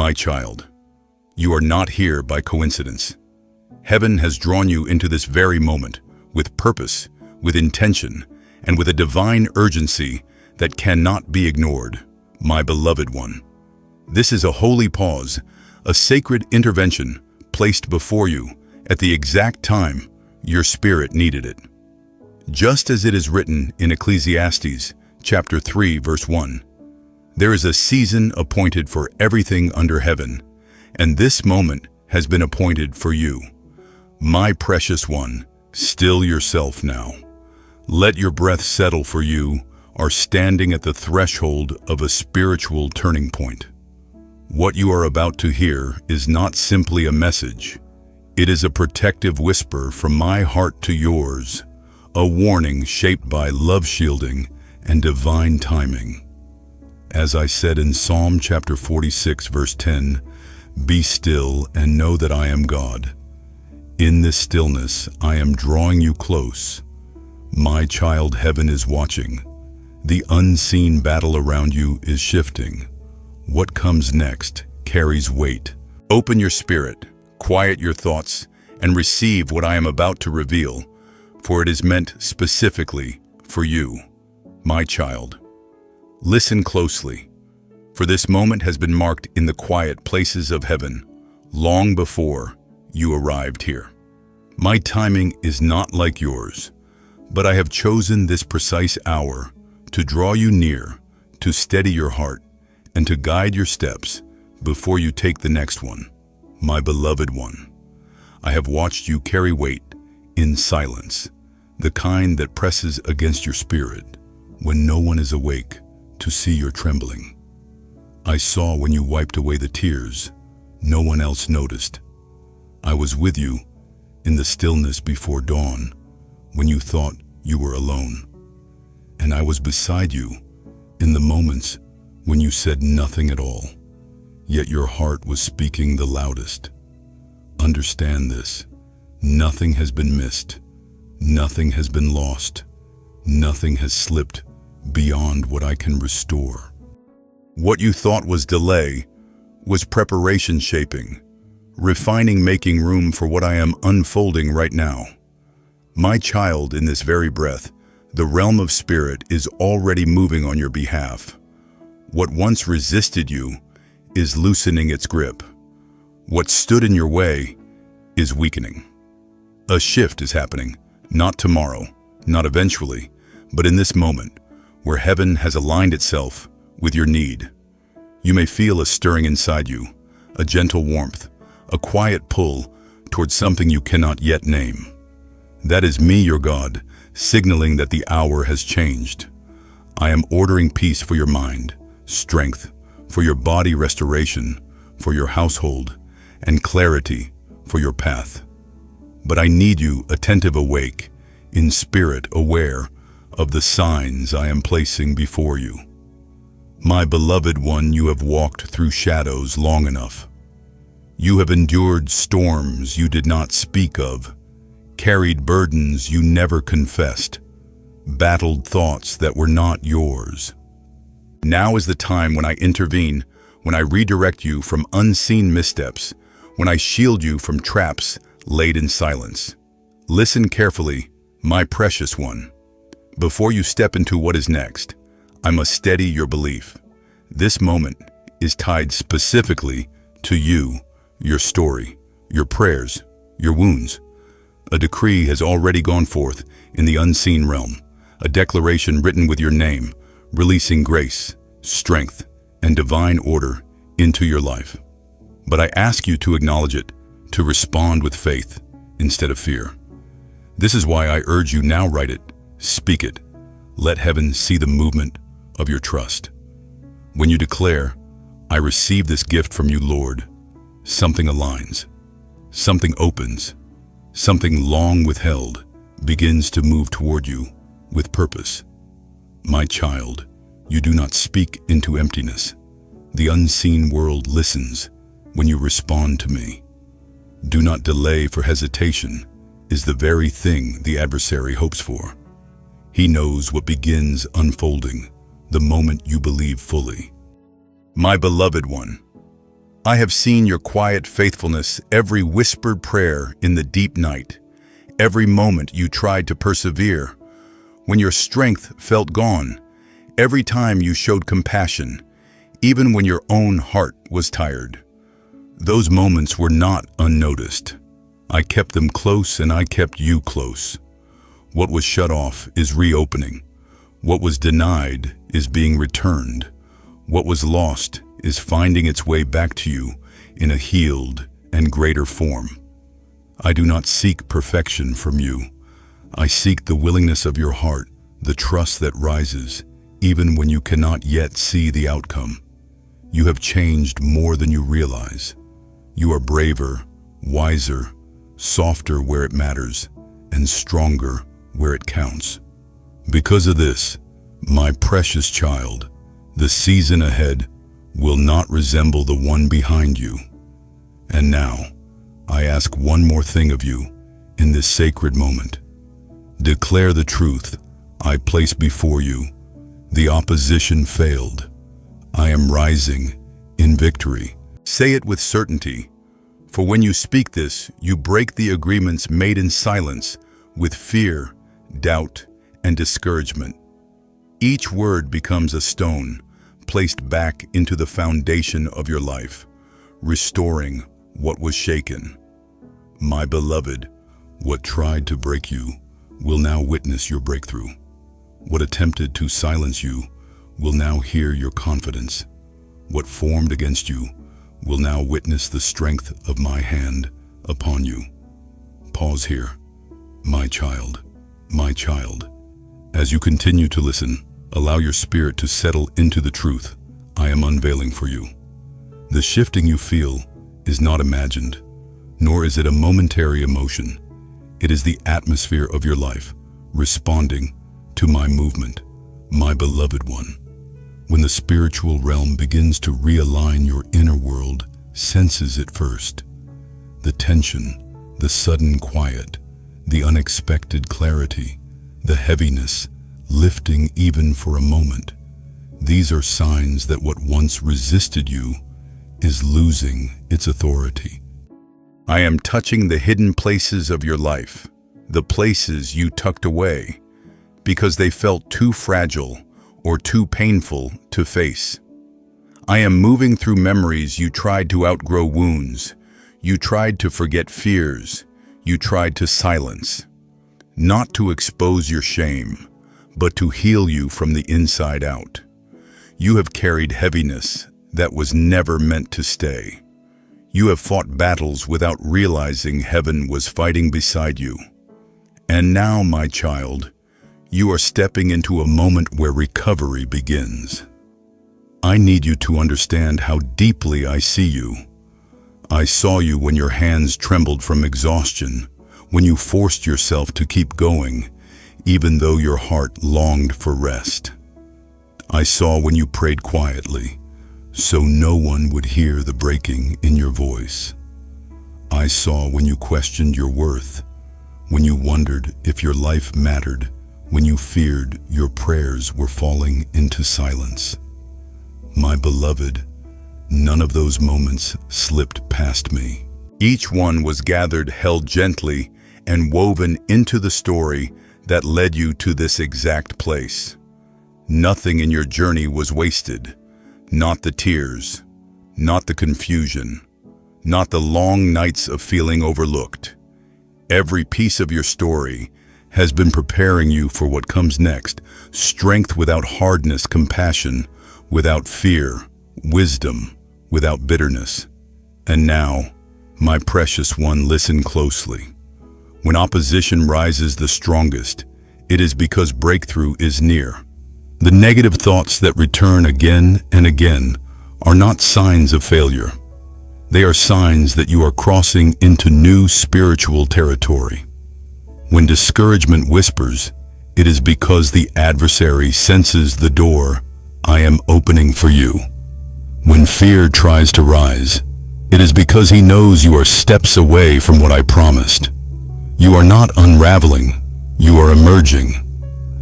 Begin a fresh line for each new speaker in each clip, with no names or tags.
My child, you are not here by coincidence. Heaven has drawn you into this very moment with purpose, with intention, and with a divine urgency that cannot be ignored, my beloved one. This is a holy pause, a sacred intervention placed before you at the exact time your spirit needed it. Just as it is written in Ecclesiastes chapter 3, verse 1, there is a season appointed for everything under heaven, and this moment has been appointed for you. My precious one, still yourself now. Let your breath settle, for you are standing at the threshold of a spiritual turning point. What you are about to hear is not simply a message. It is a protective whisper from my heart to yours, a warning shaped by love shielding and divine timing. As I said in Psalm chapter 46, verse 10, "Be still and know that I am God. In this stillness I am drawing you close. My child, heaven is watching. The unseen battle around you is shifting. What comes next carries weight. Open your spirit, quiet your thoughts, and receive what I am about to reveal, for it is meant specifically for you, my child. Listen closely, for this moment has been marked in the quiet places of heaven, long before you arrived here. My timing is not like yours, but I have chosen this precise hour to draw you near, to steady your heart, and to guide your steps before you take the next one, my beloved one. I have watched you carry weight in silence, the kind that presses against your spirit when no one is awake to see your trembling. I saw when you wiped away the tears no one else noticed. I was with you in the stillness before dawn when you thought you were alone. And I was beside you in the moments when you said nothing at all, yet your heart was speaking the loudest. Understand this: nothing has been missed, nothing has been lost, nothing has slipped beyond what I can restore. What you thought was delay was preparation shaping, refining, making room for what I am unfolding right now. My child, in this very breath, the realm of spirit is already moving on your behalf. What once resisted you is loosening its grip. What stood in your way is weakening. A shift is happening, not tomorrow, not eventually, but in this moment, where heaven has aligned itself with your need. You may feel a stirring inside you, a gentle warmth, a quiet pull towards something you cannot yet name. That is me, your God, signaling that the hour has changed. I am ordering peace for your mind, strength for your body, restoration for your household, and clarity for your path. But I need you attentive, awake, in spirit, aware of the signs I am placing before you. My beloved one, you have walked through shadows long enough. You have endured storms you did not speak of, carried burdens you never confessed, battled thoughts that were not yours. Now is the time when I intervene, when I redirect you from unseen missteps, when I shield you from traps laid in silence. Listen carefully, my precious one. Before you step into what is next, I must steady your belief. This moment is tied specifically to you, your story, your prayers, your wounds. A decree has already gone forth in the unseen realm, a declaration written with your name, releasing grace, strength, and divine order into your life. But I ask you to acknowledge it, to respond with faith instead of fear. This is why I urge you now: write it, speak it. Let heaven see the movement of your trust. When you declare, "I receive this gift from you, Lord," something aligns, something opens, something long withheld begins to move toward you with purpose. My child, you do not speak into emptiness. The unseen world listens when you respond to me. Do not delay, for hesitation is the very thing the adversary hopes for. He knows what begins unfolding the moment you believe fully. My beloved one, I have seen your quiet faithfulness, every whispered prayer in the deep night, every moment you tried to persevere. When your strength felt gone, every time you showed compassion, even when your own heart was tired. Those moments were not unnoticed. I kept them close and I kept you close. What was shut off is reopening. What was denied is being returned. What was lost is finding its way back to you in a healed and greater form. I do not seek perfection from you. I seek the willingness of your heart, the trust that rises, even when you cannot yet see the outcome. You have changed more than you realize. You are braver, wiser, softer where it matters, and stronger where it counts. Because of this, my precious child, the season ahead will not resemble the one behind you. And now, I ask one more thing of you in this sacred moment. Declare the truth I place before you. The opposition failed. I am rising in victory. Say it with certainty, for when you speak this, you break the agreements made in silence with fear, doubt, and discouragement. Each word becomes a stone placed back into the foundation of your life, restoring what was shaken. My beloved, what tried to break you will now witness your breakthrough. What attempted to silence you will now hear your confidence. What formed against you will now witness the strength of my hand upon you. Pause here. My child, my child. As you continue to listen, allow your spirit to settle into the truth I am unveiling for you. The shifting you feel is not imagined, nor is it a momentary emotion. It is the atmosphere of your life responding to my movement, my beloved one. When the spiritual realm begins to realign, your inner world senses it first. The tension, the sudden quiet, the unexpected clarity, the heaviness, lifting even for a moment. These are signs that what once resisted you is losing its authority. I am touching the hidden places of your life, the places you tucked away, because they felt too fragile or too painful to face. I am moving through memories you tried to outgrow, wounds you tried to forget, fears you tried to silence, not to expose your shame, but to heal you from the inside out. You have carried heaviness that was never meant to stay. You have fought battles without realizing heaven was fighting beside you. And now, my child, you are stepping into a moment where recovery begins. I need you to understand how deeply I see you. I saw you when your hands trembled from exhaustion, when you forced yourself to keep going, even though your heart longed for rest. I saw when you prayed quietly, so no one would hear the breaking in your voice. I saw when you questioned your worth, when you wondered if your life mattered, when you feared your prayers were falling into silence. My beloved, none of those moments slipped past me. Each one was gathered, held gently, and woven into the story that led you to this exact place. Nothing in your journey was wasted. Not the tears, not the confusion, not the long nights of feeling overlooked. Every piece of your story has been preparing you for what comes next. Strength without hardness, compassion without fear, wisdom without bitterness. And now, my precious one, listen closely. When opposition rises the strongest, it is because breakthrough is near. The negative thoughts that return again and again are not signs of failure. They are signs that you are crossing into new spiritual territory. When discouragement whispers, it is because the adversary senses the door I am opening for you. When fear tries to rise, it is because he knows you are steps away from what I promised. You are not unraveling, you are emerging.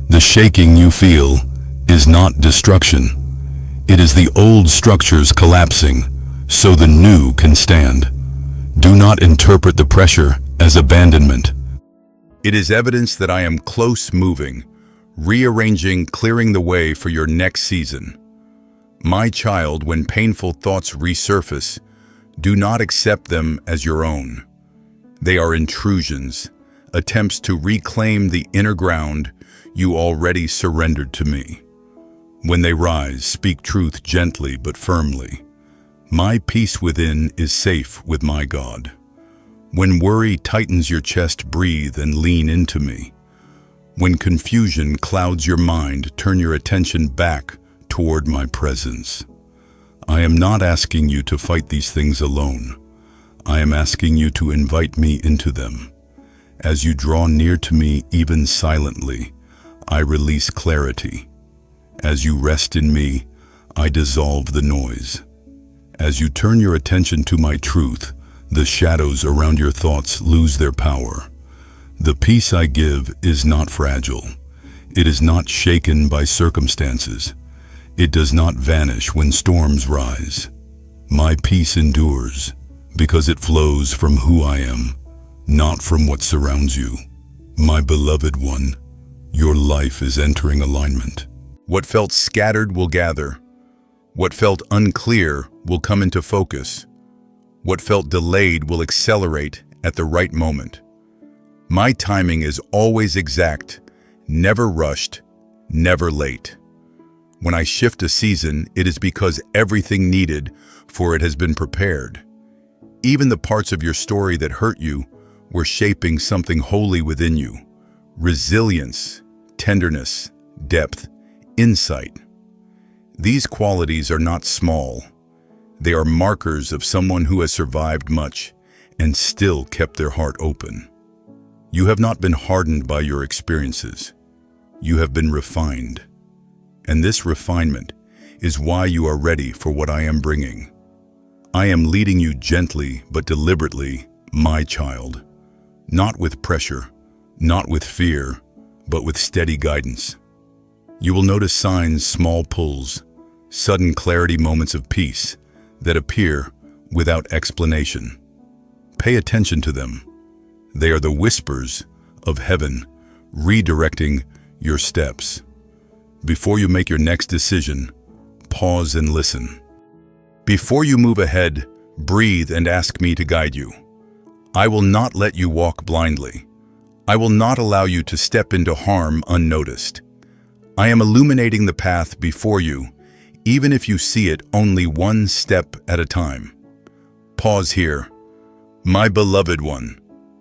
The shaking you feel is not destruction. It is the old structures collapsing, so the new can stand. Do not interpret the pressure as abandonment. It is evidence that I am close moving, rearranging, clearing the way for your next season. My child, when painful thoughts resurface, do not accept them as your own. They are intrusions, attempts to reclaim the inner ground you already surrendered to me. When they rise, speak truth gently but firmly. My peace within is safe with my God. When worry tightens your chest, breathe and lean into me. When confusion clouds your mind, turn your attention back toward my presence. I am not asking you to fight these things alone. I am asking you to invite me into them. As you draw near to me, even silently, I release clarity. As you rest in me, I dissolve the noise. As you turn your attention to my truth, the shadows around your thoughts lose their power. The peace I give is not fragile. It is not shaken by circumstances. It does not vanish when storms rise. My peace endures because it flows from who I am, not from what surrounds you. My beloved one, your life is entering alignment. What felt scattered will gather. What felt unclear will come into focus. What felt delayed will accelerate at the right moment. My timing is always exact, never rushed, never late. When I shift a season, it is because everything needed for it has been prepared. Even the parts of your story that hurt you were shaping something holy within you. Resilience, tenderness, depth, insight. These qualities are not small. They are markers of someone who has survived much and still kept their heart open. You have not been hardened by your experiences. You have been refined. And this refinement is why you are ready for what I am bringing. I am leading you gently but deliberately, my child. Not with pressure, not with fear, but with steady guidance. You will notice signs, small pulls, sudden clarity, moments of peace that appear without explanation. Pay attention to them. They are the whispers of heaven redirecting your steps. Before you make your next decision, pause and listen. Before you move ahead, breathe and ask me to guide you. I will not let you walk blindly. I will not allow you to step into harm unnoticed. I am illuminating the path before you, even if you see it only one step at a time. Pause here. My beloved one,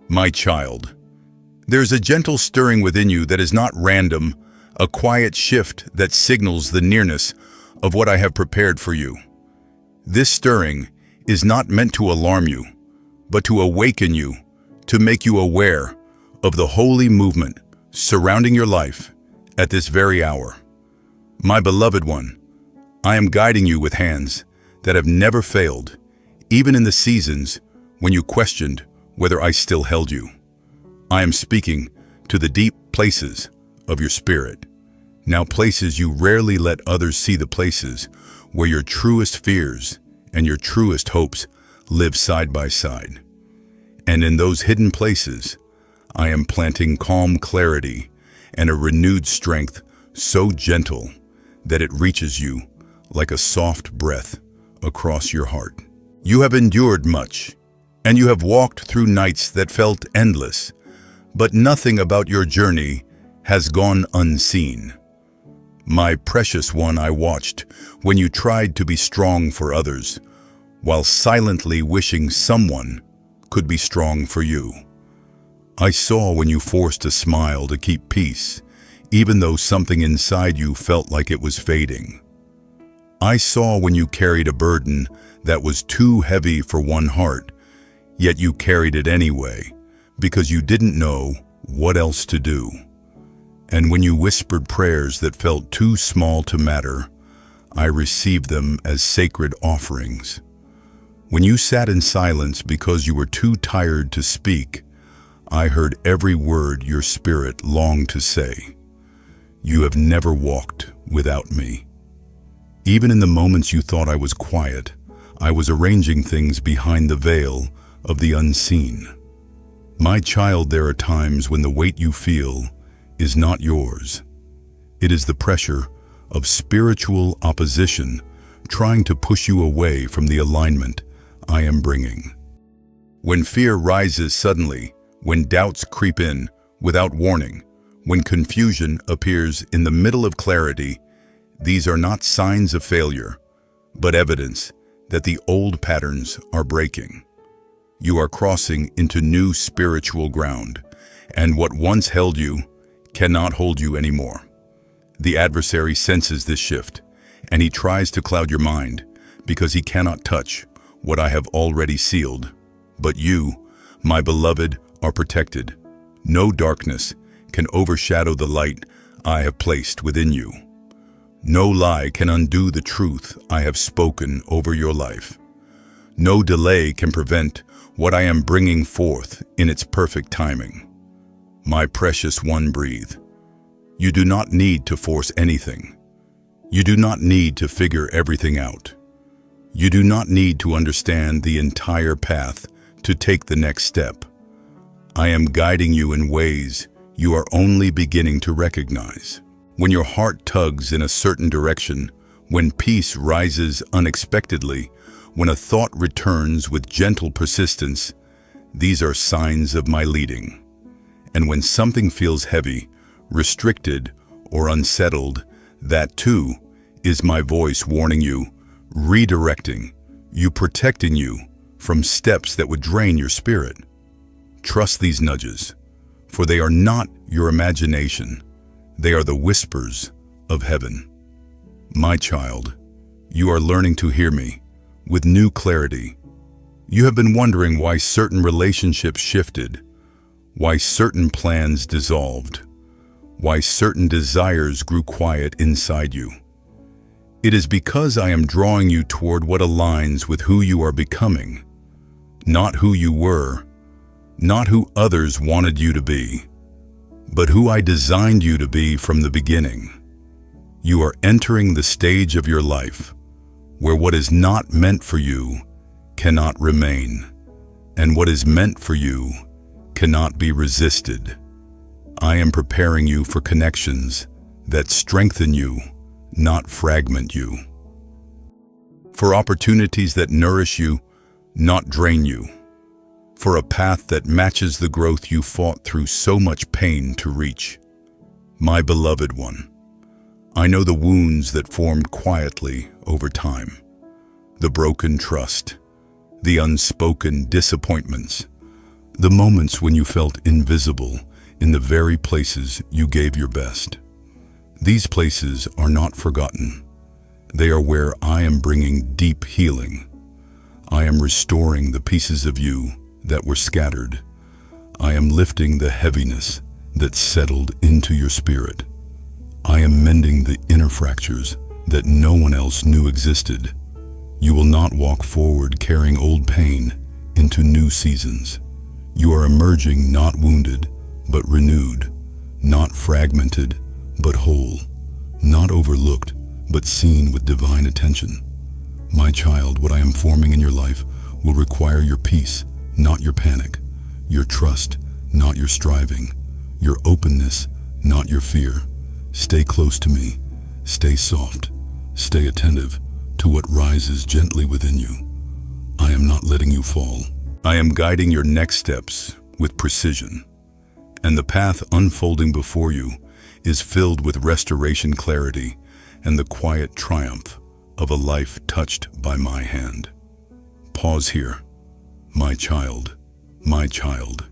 my child. There's a gentle stirring within you that is not random, a quiet shift that signals the nearness of what I have prepared for you. This stirring is not meant to alarm you, but to awaken you, to make you aware of the holy movement surrounding your life at this very hour. My beloved one, I am guiding you with hands that have never failed, even in the seasons when you questioned whether I still held you. I am speaking to the deep places of your spirit, now places you rarely let others see, the places where your truest fears and your truest hopes live side by side. And in those hidden places, I am planting calm clarity and a renewed strength so gentle that it reaches you like a soft breath across your heart. You have endured much, and you have walked through nights that felt endless, but nothing about your journey has gone unseen. My precious one, I watched when you tried to be strong for others, while silently wishing someone could be strong for you. I saw when you forced a smile to keep peace, even though something inside you felt like it was fading. I saw when you carried a burden that was too heavy for one heart, yet you carried it anyway, because you didn't know what else to do. And when you whispered prayers that felt too small to matter, I received them as sacred offerings. When you sat in silence because you were too tired to speak, I heard every word your spirit longed to say. You have never walked without me. Even in the moments you thought I was quiet, I was arranging things behind the veil of the unseen. My child, there are times when the weight you feel is not yours. It is the pressure of spiritual opposition trying to push you away from the alignment I am bringing. When fear rises suddenly, when doubts creep in without warning, when confusion appears in the middle of clarity, these are not signs of failure, but evidence that the old patterns are breaking. You are crossing into new spiritual ground, and what once held you cannot hold you anymore. The adversary senses this shift, and he tries to cloud your mind because he cannot touch what I have already sealed. But you, my beloved, are protected. No darkness can overshadow the light I have placed within you. No lie can undo the truth I have spoken over your life. No delay can prevent what I am bringing forth in its perfect timing. My precious one, breathe. You do not need to force anything. You do not need to figure everything out. You do not need to understand the entire path to take the next step. I am guiding you in ways you are only beginning to recognize. When your heart tugs in a certain direction, when peace rises unexpectedly, when a thought returns with gentle persistence, these are signs of my leading. And when something feels heavy, restricted, or unsettled, that too is my voice warning you, redirecting you, protecting you from steps that would drain your spirit. Trust these nudges, for they are not your imagination. They are the whispers of heaven. My child, you are learning to hear me with new clarity. You have been wondering why certain relationships shifted, why certain plans dissolved, why certain desires grew quiet inside you. It is because I am drawing you toward what aligns with who you are becoming, not who you were, not who others wanted you to be, but who I designed you to be from the beginning. You are entering the stage of your life where what is not meant for you cannot remain, and what is meant for you cannot be resisted. I am preparing you for connections that strengthen you, not fragment you. For opportunities that nourish you, not drain you. For a path that matches the growth you fought through so much pain to reach. My beloved one, I know the wounds that formed quietly over time, the broken trust, the unspoken disappointments, the moments when you felt invisible in the very places you gave your best. These places are not forgotten. They are where I am bringing deep healing. I am restoring the pieces of you that were scattered. I am lifting the heaviness that settled into your spirit. I am mending the inner fractures that no one else knew existed. You will not walk forward carrying old pain into new seasons. You are emerging not wounded, but renewed, not fragmented, but whole, not overlooked, but seen with divine attention. My child, what I am forming in your life will require your peace, not your panic, your trust, not your striving, your openness, not your fear. Stay close to me, stay soft, stay attentive to what rises gently within you. I am not letting you fall. I am guiding your next steps with precision, and the path unfolding before you is filled with restoration, clarity, and the quiet triumph of a life touched by my hand. Pause here. My child, my child.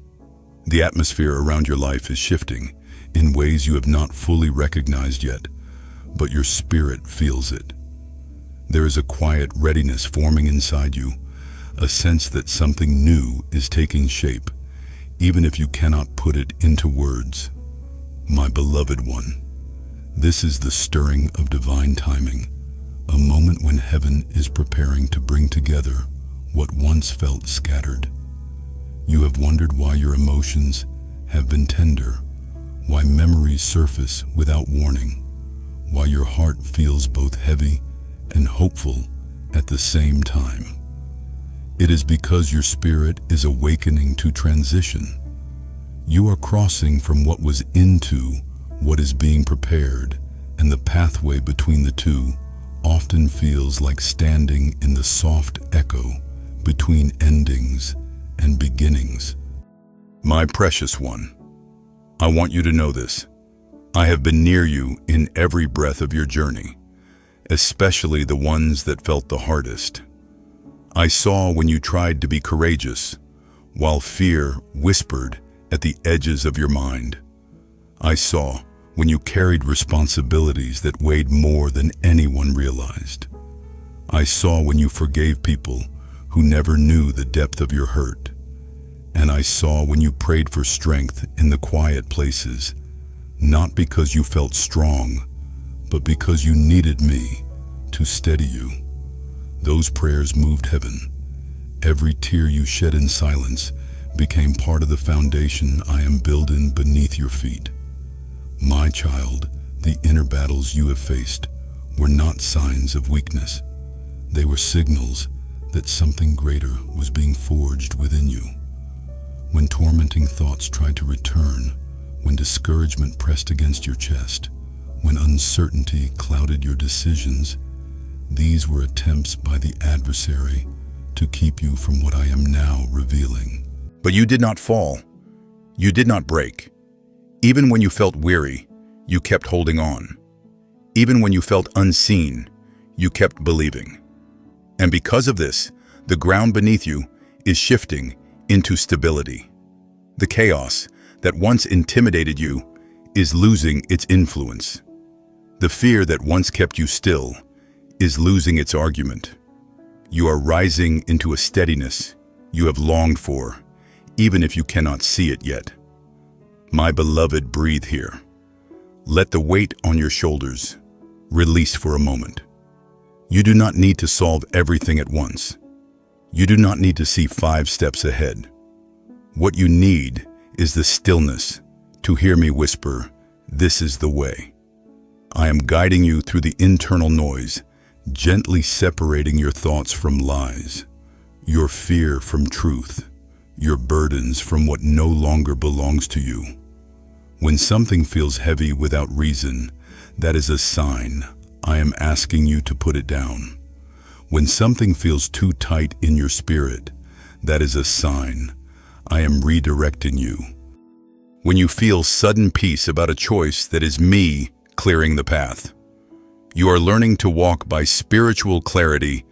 The atmosphere around your life is shifting in ways you have not fully recognized yet, but your spirit feels it. There is a quiet readiness forming inside you, a sense that something new is taking shape, even if you cannot put it into words. My beloved one, this is the stirring of divine timing, a moment when heaven is preparing to bring together what once felt scattered. You have wondered why your emotions have been tender, why memories surface without warning, why your heart feels both heavy and hopeful at the same time. It is because your spirit is awakening to transition. You are crossing from what was into what is being prepared, and the pathway between the two often feels like standing in the soft echo between endings and beginnings. My precious one, I want you to know this. I have been near you in every breath of your journey, especially the ones that felt the hardest. I saw when you tried to be courageous, while fear whispered at the edges of your mind. I saw when you carried responsibilities that weighed more than anyone realized. I saw when you forgave people who never knew the depth of your hurt. And I saw when you prayed for strength in the quiet places, not because you felt strong, but because you needed me to steady you. Those prayers moved heaven. Every tear you shed in silence became part of the foundation I am building beneath your feet. My child, the inner battles you have faced were not signs of weakness. They were signals that something greater was being forged within you. When tormenting thoughts tried to return, when discouragement pressed against your chest, when uncertainty clouded your decisions, these were attempts by the adversary to keep you from what I am now revealing. But you did not fall. You did not break. Even when you felt weary, you kept holding on. Even when you felt unseen, you kept believing. And because of this, the ground beneath you is shifting into stability. The chaos that once intimidated you is losing its influence. The fear that once kept you still is losing its argument. You are rising into a steadiness you have longed for, even if you cannot see it yet. My beloved, breathe here. Let the weight on your shoulders release for a moment. You do not need to solve everything at once. You do not need to see 5 steps ahead. What you need is the stillness to hear me whisper, "This is the way." I am guiding you through the internal noise, gently separating your thoughts from lies, your fear from truth, your burdens from what no longer belongs to you. When something feels heavy without reason, that is a sign I am asking you to put it down. When something feels too tight in your spirit, that is a sign I am redirecting you. When you feel sudden peace about a choice, that is me clearing the path. You are learning to walk by spiritual clarity,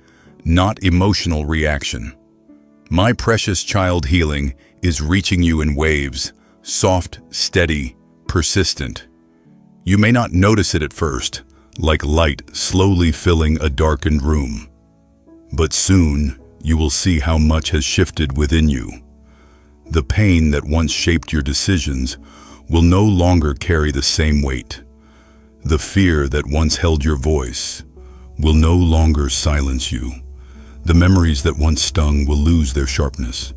not emotional reaction. My precious child, healing is reaching you in waves, soft, steady, persistent. You may not notice it at first, like light slowly filling a darkened room. But soon, you will see how much has shifted within you. The pain that once shaped your decisions will no longer carry the same weight. The fear that once held your voice will no longer silence you. The memories that once stung will lose their sharpness.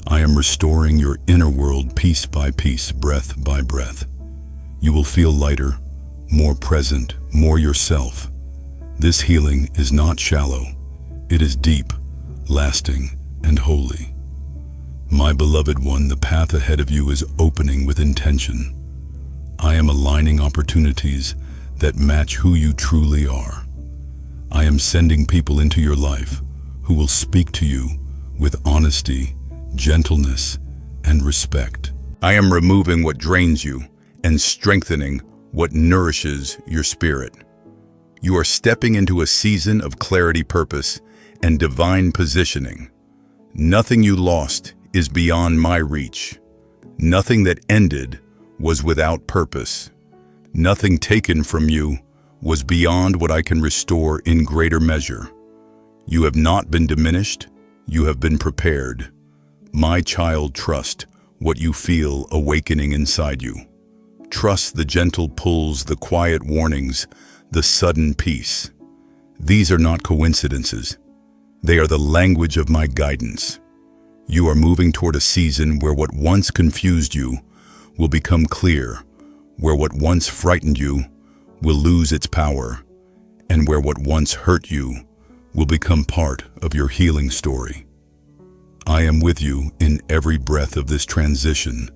I am restoring your inner world piece by piece, breath by breath. You will feel lighter, more present, more yourself. This healing is not shallow. It is deep, lasting, and holy. My beloved one, the path ahead of you is opening with intention. I am aligning opportunities that match who you truly are. I am sending people into your life who will speak to you with honesty, gentleness, and respect. I am removing what drains you and strengthening what nourishes your spirit. You are stepping into a season of clarity, purpose, and divine positioning. Nothing you lost is beyond my reach. Nothing that ended was without purpose. Nothing taken from you was beyond what I can restore in greater measure. You have not been diminished, you have been prepared. My child, trust what you feel awakening inside you. Trust the gentle pulls, the quiet warnings, the sudden peace. These are not coincidences. They are the language of my guidance. You are moving toward a season where what once confused you will become clear, where what once frightened you will lose its power, and where what once hurt you will become part of your healing story. I am with you in every breath of this transition,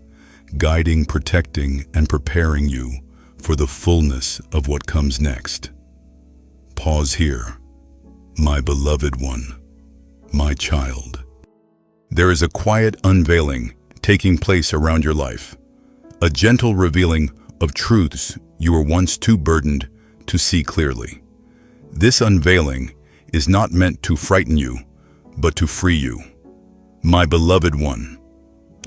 guiding, protecting, and preparing you for the fullness of what comes next. Pause here, my beloved one, my child. There is a quiet unveiling taking place around your life, a gentle revealing of truths you were once too burdened to see clearly. This unveiling is not meant to frighten you, but to free you. My beloved one,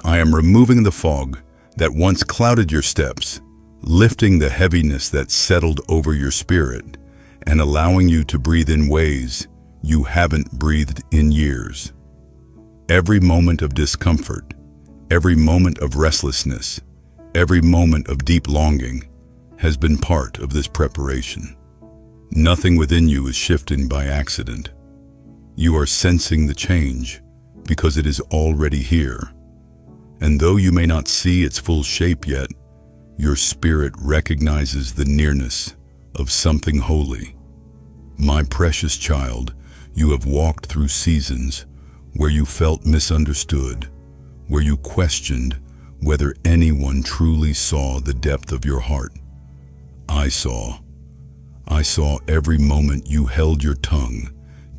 I am removing the fog that once clouded your steps, lifting the heaviness that settled over your spirit, and allowing you to breathe in ways you haven't breathed in years. Every moment of discomfort, every moment of restlessness, every moment of deep longing has been part of this preparation. Nothing within you is shifting by accident. You are sensing the change because it is already here. And though you may not see its full shape yet, your spirit recognizes the nearness of something holy. My precious child, you have walked through seasons where you felt misunderstood, where you questioned whether anyone truly saw the depth of your heart. I saw every moment you held your tongue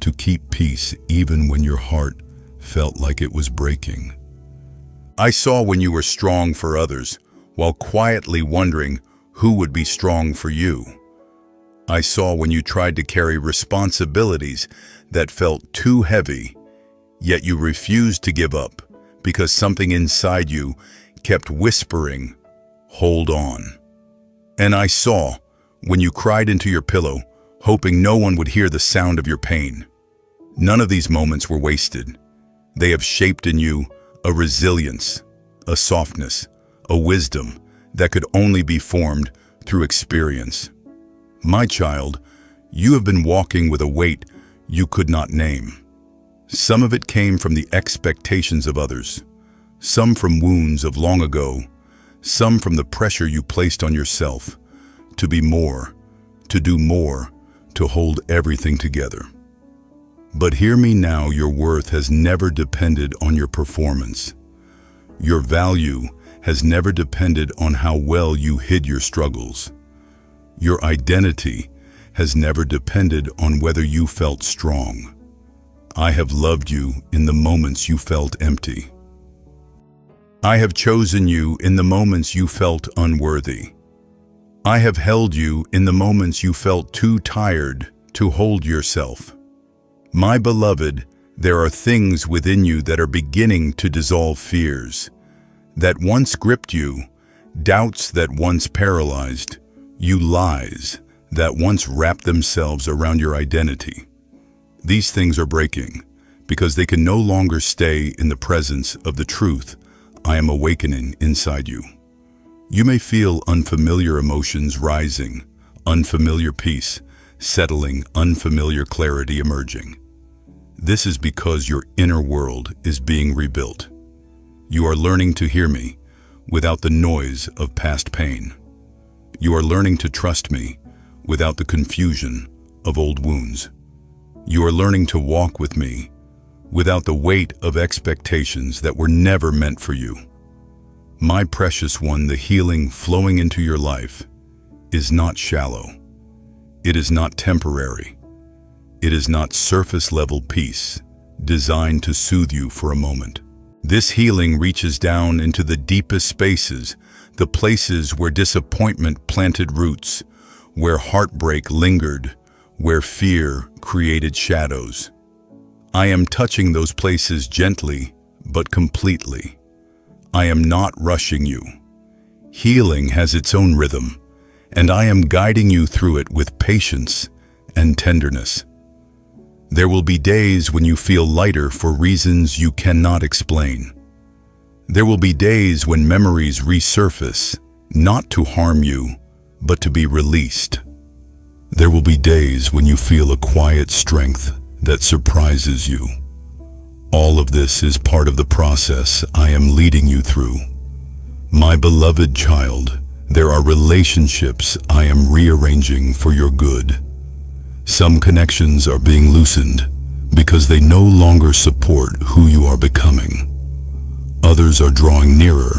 to keep peace even when your heart felt like it was breaking. I saw when you were strong for others while quietly wondering who would be strong for you. I saw when you tried to carry responsibilities that felt too heavy, yet you refused to give up because something inside you kept whispering, "Hold on." And I saw when you cried into your pillow, hoping no one would hear the sound of your pain. None of these moments were wasted. They have shaped in you a resilience, a softness, a wisdom that could only be formed through experience. My child, you have been walking with a weight you could not name. Some of it came from the expectations of others, some from wounds of long ago, some from the pressure you placed on yourself to be more, to do more, to hold everything together. But hear me now, your worth has never depended on your performance. Your value has never depended on how well you hid your struggles. Your identity has never depended on whether you felt strong. I have loved you in the moments you felt empty. I have chosen you in the moments you felt unworthy. I have held you in the moments you felt too tired to hold yourself. My beloved, there are things within you that are beginning to dissolve fears that once gripped you, doubts that once paralyzed you, lies that once wrapped themselves around your identity. These things are breaking because they can no longer stay in the presence of the truth I am awakening inside you. You may feel unfamiliar emotions rising, unfamiliar peace settling, unfamiliar clarity emerging. This is because your inner world is being rebuilt. You are learning to hear me without the noise of past pain. You are learning to trust me without the confusion of old wounds. You are learning to walk with me without the weight of expectations that were never meant for you. My precious one, the healing flowing into your life is not shallow. It is not temporary. It is not surface-level peace designed to soothe you for a moment. This healing reaches down into the deepest spaces, the places where disappointment planted roots, where heartbreak lingered, where fear created shadows. I am touching those places gently but completely. I am not rushing you. Healing has its own rhythm, and I am guiding you through it with patience and tenderness. There will be days when you feel lighter for reasons you cannot explain. There will be days when memories resurface, not to harm you, but to be released. There will be days when you feel a quiet strength that surprises you. All of this is part of the process I am leading you through. My beloved child, there are relationships I am rearranging for your good. Some connections are being loosened because they no longer support who you are becoming. Others are drawing nearer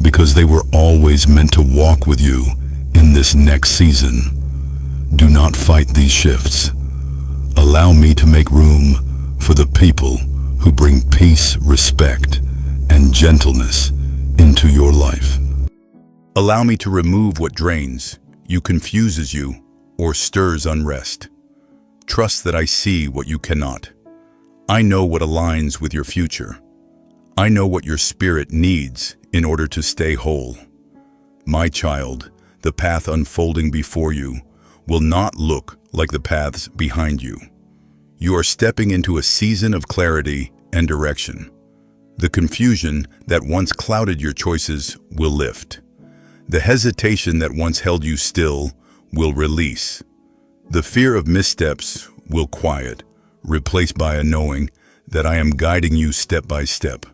because they were always meant to walk with you in this next season. Do not fight these shifts. Allow me to make room for the people who bring peace, respect, and gentleness into your life. Allow me to remove what drains you, confuses you, or stirs unrest. Trust that I see what you cannot. I know what aligns with your future. I know what your spirit needs in order to stay whole. My child, the path unfolding before you will not look like the paths behind you. You are stepping into a season of clarity and direction. The confusion that once clouded your choices will lift. The hesitation that once held you still will release. The fear of missteps will quiet, replaced by a knowing that I am guiding you step by step.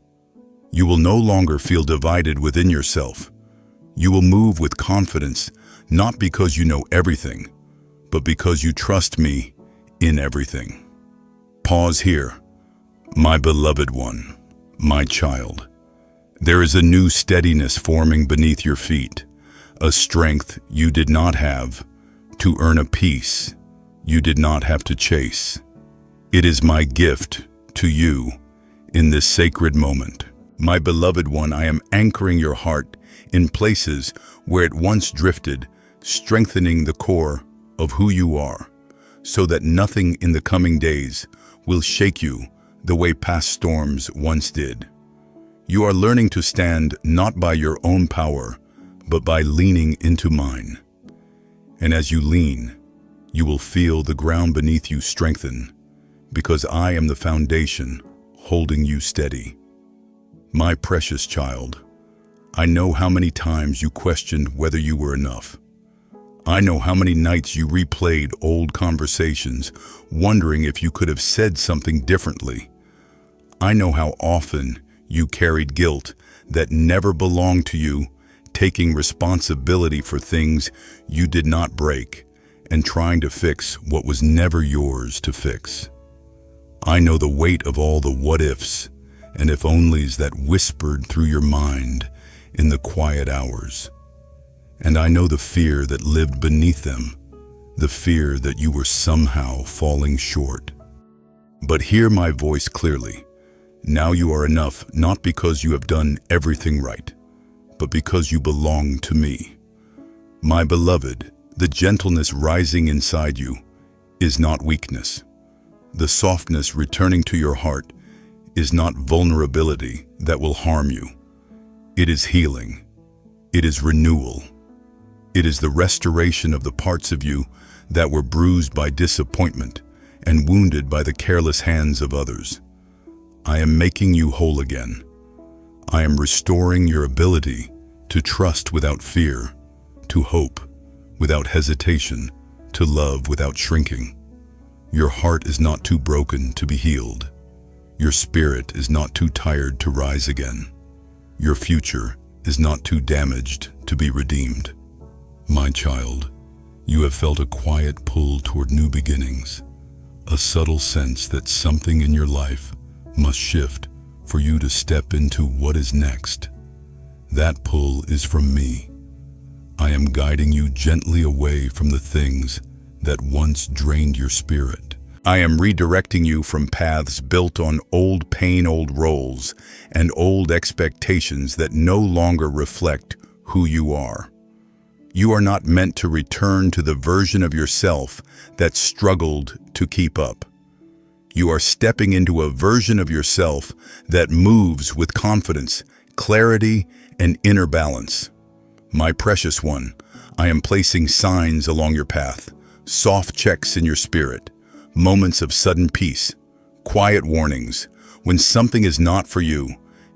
You will no longer feel divided within yourself. You will move with confidence, not because you know everything, but because you trust me in everything. Pause here, my beloved one, my child. There is a new steadiness forming beneath your feet, a strength you did not have to earn a peace you did not have to chase. It is my gift to you in this sacred moment. My beloved one, I am anchoring your heart in places where it once drifted, strengthening the core of who you are, so that nothing in the coming days will shake you the way past storms once did. You are learning to stand not by your own power, but by leaning into mine. And as you lean, you will feel the ground beneath you strengthen, because I am the foundation holding you steady. My precious child, I know how many times you questioned whether you were enough. I know how many nights you replayed old conversations, wondering if you could have said something differently. I know how often you carried guilt that never belonged to you, taking responsibility for things you did not break, and trying to fix what was never yours to fix. I know the weight of all the what-ifs and if-onlys that whispered through your mind in the quiet hours. And I know the fear that lived beneath them, the fear that you were somehow falling short. But hear my voice clearly. Now you are enough, not because you have done everything right, but because you belong to me. My beloved, the gentleness rising inside you is not weakness. The softness returning to your heart is not vulnerability that will harm you. It is healing. It is renewal. It is the restoration of the parts of you that were bruised by disappointment and wounded by the careless hands of others. I am making you whole again. I am restoring your ability to trust without fear, to hope without hesitation, to love without shrinking. Your heart is not too broken to be healed. Your spirit is not too tired to rise again. Your future is not too damaged to be redeemed. My child, you have felt a quiet pull toward new beginnings, a subtle sense that something in your life must shift for you to step into what is next. That pull is from me. I am guiding you gently away from the things that once drained your spirit. I am redirecting you from paths built on old pain, old roles, and old expectations that no longer reflect who you are. You are not meant to return to the version of yourself that struggled to keep up. You are stepping into a version of yourself that moves with confidence, clarity, and inner balance. My precious one, I am placing signs along your path, soft checks in your spirit, moments of sudden peace, quiet warnings when something is not for you,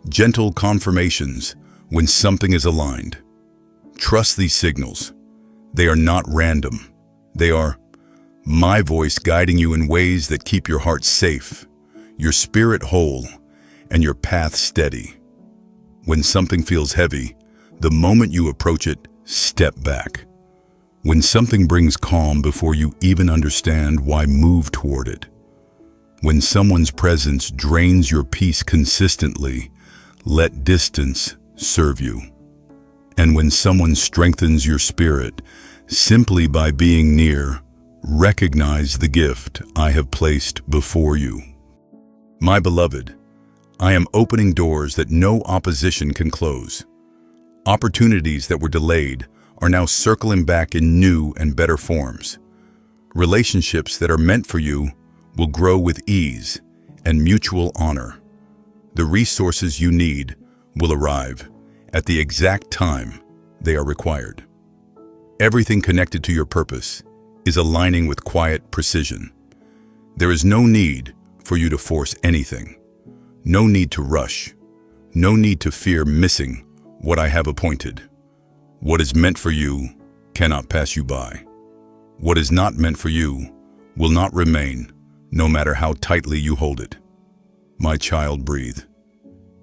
gentle confirmations when something is aligned. Trust these signals. They are not random. They are my voice guiding you in ways that keep your heart safe, your spirit whole, and your path steady. When something feels heavy, the moment you approach it, step back. When something brings calm before you even understand why, move toward it. When someone's presence drains your peace consistently, let distance serve you. And when someone strengthens your spirit simply by being near, recognize the gift I have placed before you. My beloved, I am opening doors that no opposition can close. Opportunities that were delayed are now circling back in new and better forms. Relationships that are meant for you will grow with ease and mutual honor. The resources you need will arrive at the exact time they are required. Everything connected to your purpose is aligning with quiet precision. There is no need for you to force anything. No need to rush. No need to fear missing what I have appointed. What is meant for you cannot pass you by. What is not meant for you will not remain, no matter how tightly you hold it. My child, breathe.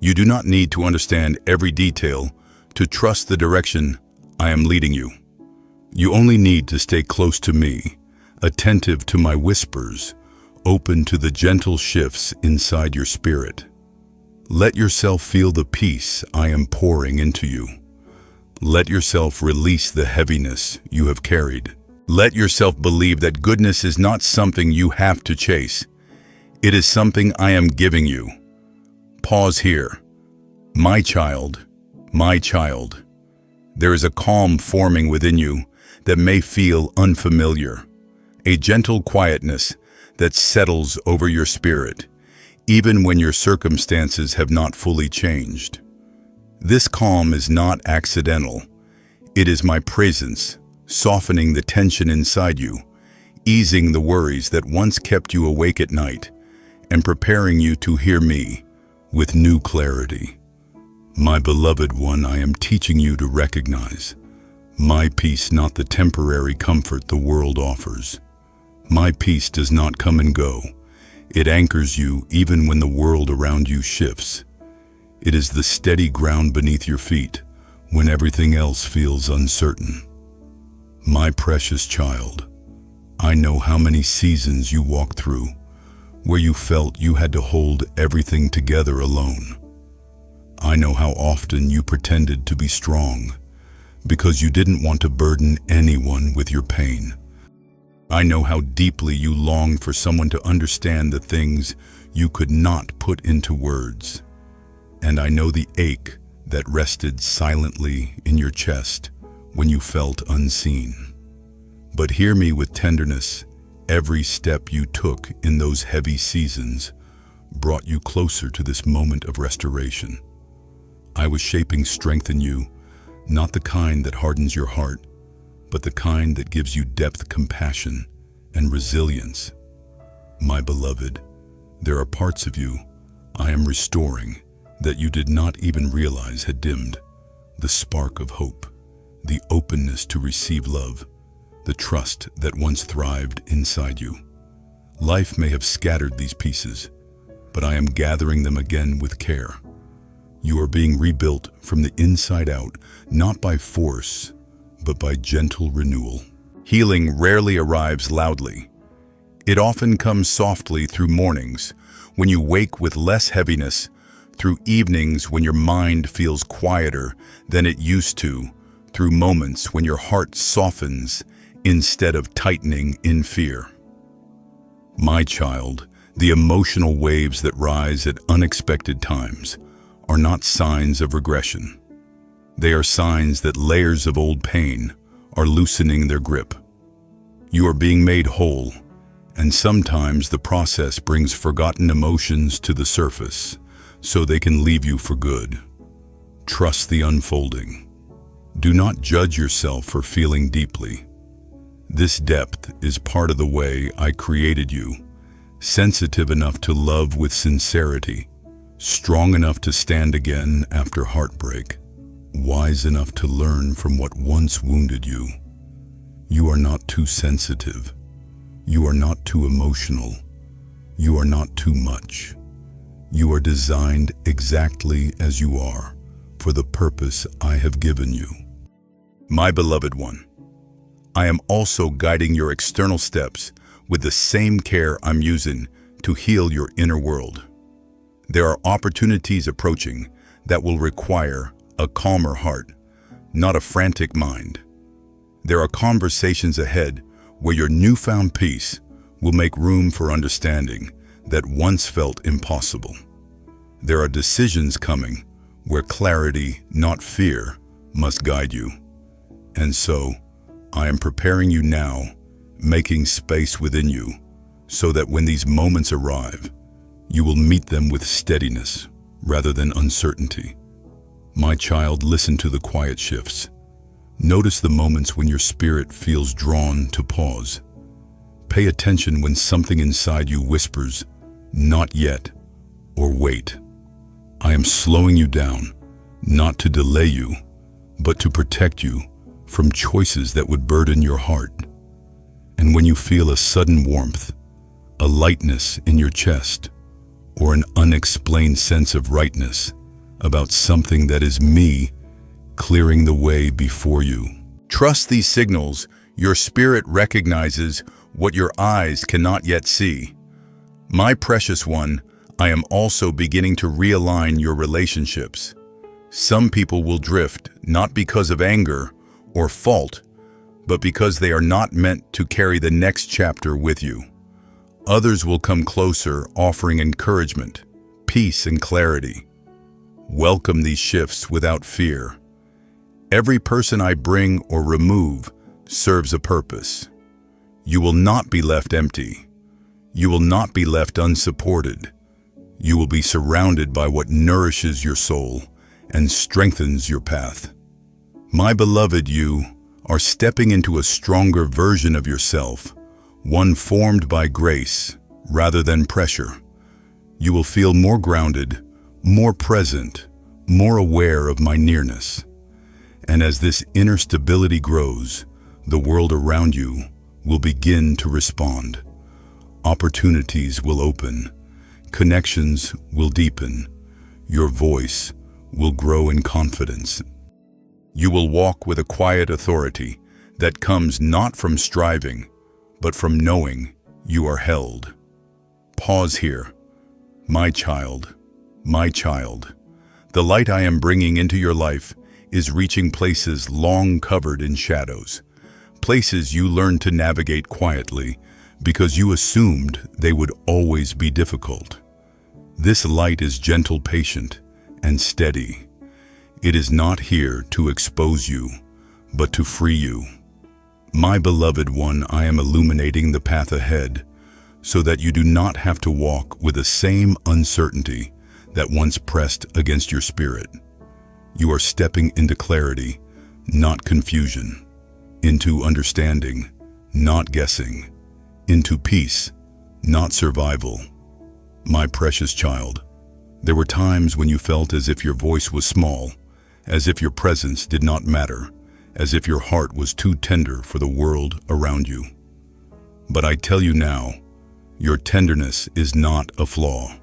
You do not need to understand every detail to trust the direction I am leading you. You only need to stay close to me, attentive to my whispers, open to the gentle shifts inside your spirit. Let yourself feel the peace I am pouring into you. Let yourself release the heaviness you have carried. Let yourself believe that goodness is not something you have to chase. It is something I am giving you. Pause here. My child, there is a calm forming within you that may feel unfamiliar, a gentle quietness that settles over your spirit, even when your circumstances have not fully changed. This calm is not accidental. It is my presence, softening the tension inside you, easing the worries that once kept you awake at night, and preparing you to hear me with new clarity. My beloved one, I am teaching you to recognize my peace, not the temporary comfort the world offers. My peace does not come and go. It anchors you even when the world around you shifts. It is the steady ground beneath your feet when everything else feels uncertain. My precious child, I know how many seasons you walked through where you felt you had to hold everything together alone. I know how often you pretended to be strong because you didn't want to burden anyone with your pain. I know how deeply you longed for someone to understand the things you could not put into words. And I know the ache that rested silently in your chest when you felt unseen. But hear me with tenderness. Every step you took in those heavy seasons brought you closer to this moment of restoration. I was shaping strength in you, not the kind that hardens your heart, but the kind that gives you depth, compassion, and resilience. My beloved, there are parts of you I am restoring that you did not even realize had dimmed. The spark of hope, the openness to receive love, the trust that once thrived inside you. Life may have scattered these pieces, but I am gathering them again with care. You are being rebuilt from the inside out, not by force, but by gentle renewal. Healing rarely arrives loudly. It often comes softly through mornings, when you wake with less heaviness, through evenings when your mind feels quieter than it used to, through moments when your heart softens instead of tightening in fear. My child, the emotional waves that rise at unexpected times are not signs of regression. They are signs that layers of old pain are loosening their grip. You are being made whole, and sometimes the process brings forgotten emotions to the surface so they can leave you for good. Trust the unfolding. Do not judge yourself for feeling deeply. This depth is part of the way I created you, sensitive enough to love with sincerity, strong enough to stand again after heartbreak, wise enough to learn from what once wounded you. You are not too sensitive. You are not too emotional. You are not too much. You are designed exactly as you are for the purpose I have given you. My beloved one, I am also guiding your external steps with the same care I'm using to heal your inner world. There are opportunities approaching that will require a calmer heart, not a frantic mind. There are conversations ahead where your newfound peace will make room for understanding that once felt impossible. There are decisions coming where clarity, not fear, must guide you. And so, I am preparing you now, making space within you, so that when these moments arrive, you will meet them with steadiness rather than uncertainty. My child, listen to the quiet shifts. Notice the moments when your spirit feels drawn to pause. Pay attention when something inside you whispers, "Not yet," or "Wait." I am slowing you down, not to delay you, but to protect you from choices that would burden your heart. And when you feel a sudden warmth, a lightness in your chest, or an unexplained sense of rightness about something that is me clearing the way before you, trust these signals. Your spirit recognizes what your eyes cannot yet see. My precious one, I am also beginning to realign your relationships. Some people will drift not because of anger or fault, but because they are not meant to carry the next chapter with you. Others will come closer, offering encouragement, peace, and clarity. Welcome these shifts without fear. Every person I bring or remove serves a purpose. You will not be left empty. You will not be left unsupported. You will be surrounded by what nourishes your soul and strengthens your path. My beloved, you are stepping into a stronger version of yourself, one formed by grace rather than pressure. You will feel more grounded, more present, more aware of my nearness. And as this inner stability grows, the world around you will begin to respond. Opportunities will open, connections will deepen, your voice will grow in confidence. You will walk with a quiet authority that comes not from striving, but from knowing you are held. Pause here. My child, my child, the light I am bringing into your life is reaching places long covered in shadows, places you learned to navigate quietly because you assumed they would always be difficult. This light is gentle, patient, and steady. It is not here to expose you, but to free you. My beloved one, I am illuminating the path ahead so that you do not have to walk with the same uncertainty that once pressed against your spirit. You are stepping into clarity, not confusion, into understanding, not guessing, into peace, not survival. My precious child, there were times when you felt as if your voice was small, as if your presence did not matter, as if your heart was too tender for the world around you. But I tell you now, your tenderness is not a flaw.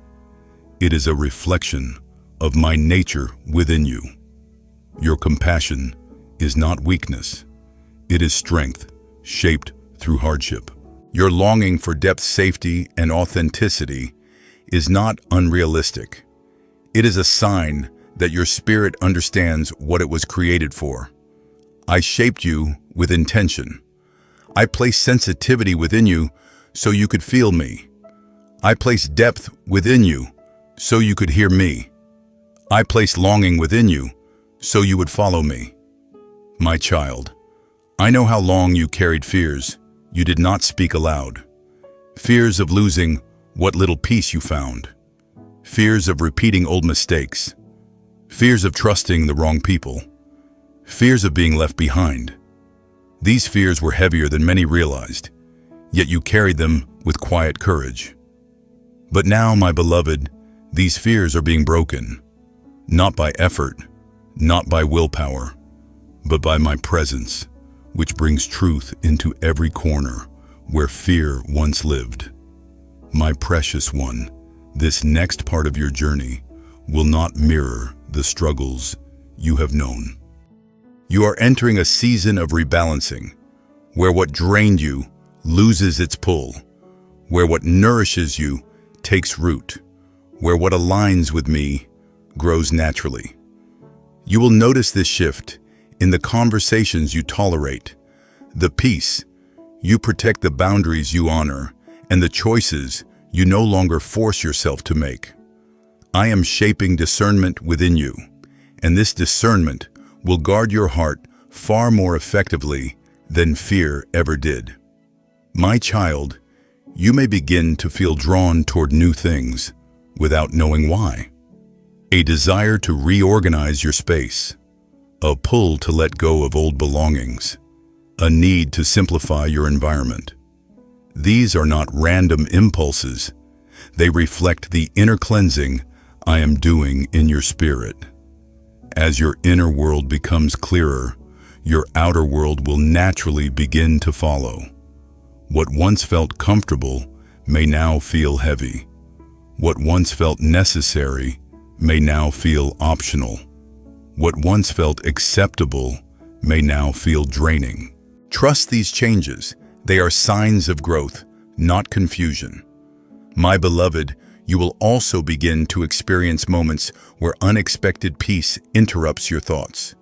It is a reflection of my nature within you. Your compassion is not weakness. It is strength, shaped through hardship. Your longing for depth, safety, and authenticity is not unrealistic. It is a sign that your spirit understands what it was created for. I shaped you with intention. I placed sensitivity within you so you could feel me. I placed depth within you so you could hear me. I placed longing within you so you would follow me. My child, I know how long you carried fears you did not speak aloud. Fears of losing what little peace you found. Fears of repeating old mistakes. Fears of trusting the wrong people. Fears of being left behind. These fears were heavier than many realized, yet you carried them with quiet courage. But now, my beloved, these fears are being broken, not by effort, not by willpower, but by my presence, which brings truth into every corner where fear once lived. My precious one, this next part of your journey will not mirror the struggles you have known. You are entering a season of rebalancing, where what drained you loses its pull, where what nourishes you takes root, where what aligns with me grows naturally. You will notice this shift in the conversations you tolerate, the peace you protect, the boundaries you honor, and the choices you no longer force yourself to make. I am shaping discernment within you, and this discernment will guard your heart far more effectively than fear ever did. My child, you may begin to feel drawn toward new things without knowing why. A desire to reorganize your space, a pull to let go of old belongings, a need to simplify your environment. These are not random impulses. They reflect the inner cleansing I am doing in your spirit. As your inner world becomes clearer, your outer world will naturally begin to follow. What once felt comfortable may now feel heavy. What once felt necessary may now feel optional. What once felt acceptable may now feel draining. Trust these changes. They are signs of growth, not confusion. My beloved, you will also begin to experience moments where unexpected peace interrupts your thoughts.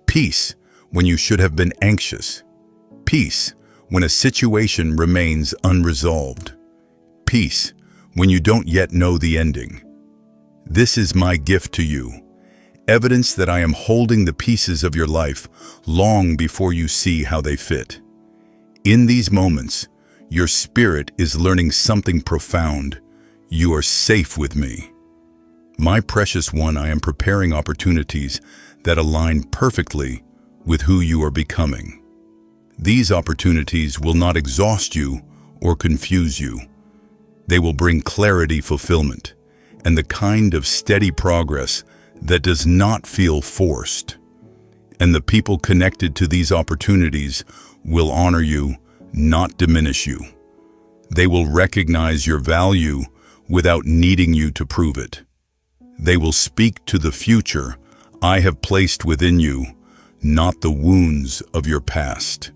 Peace when you should have been anxious. Peace when a situation remains unresolved. Peace when you don't yet know the ending. This is my gift to you, evidence that I am holding the pieces of your life long before you see how they fit. In these moments, your spirit is learning something profound. You are safe with me. My precious one, I am preparing opportunities that align perfectly with who you are becoming. These opportunities will not exhaust you or confuse you. They will bring clarity, fulfillment, and the kind of steady progress that does not feel forced. And the people connected to these opportunities will honor you, not diminish you. They will recognize your value without needing you to prove it. They will speak to the future I have placed within you, not the wounds of your past.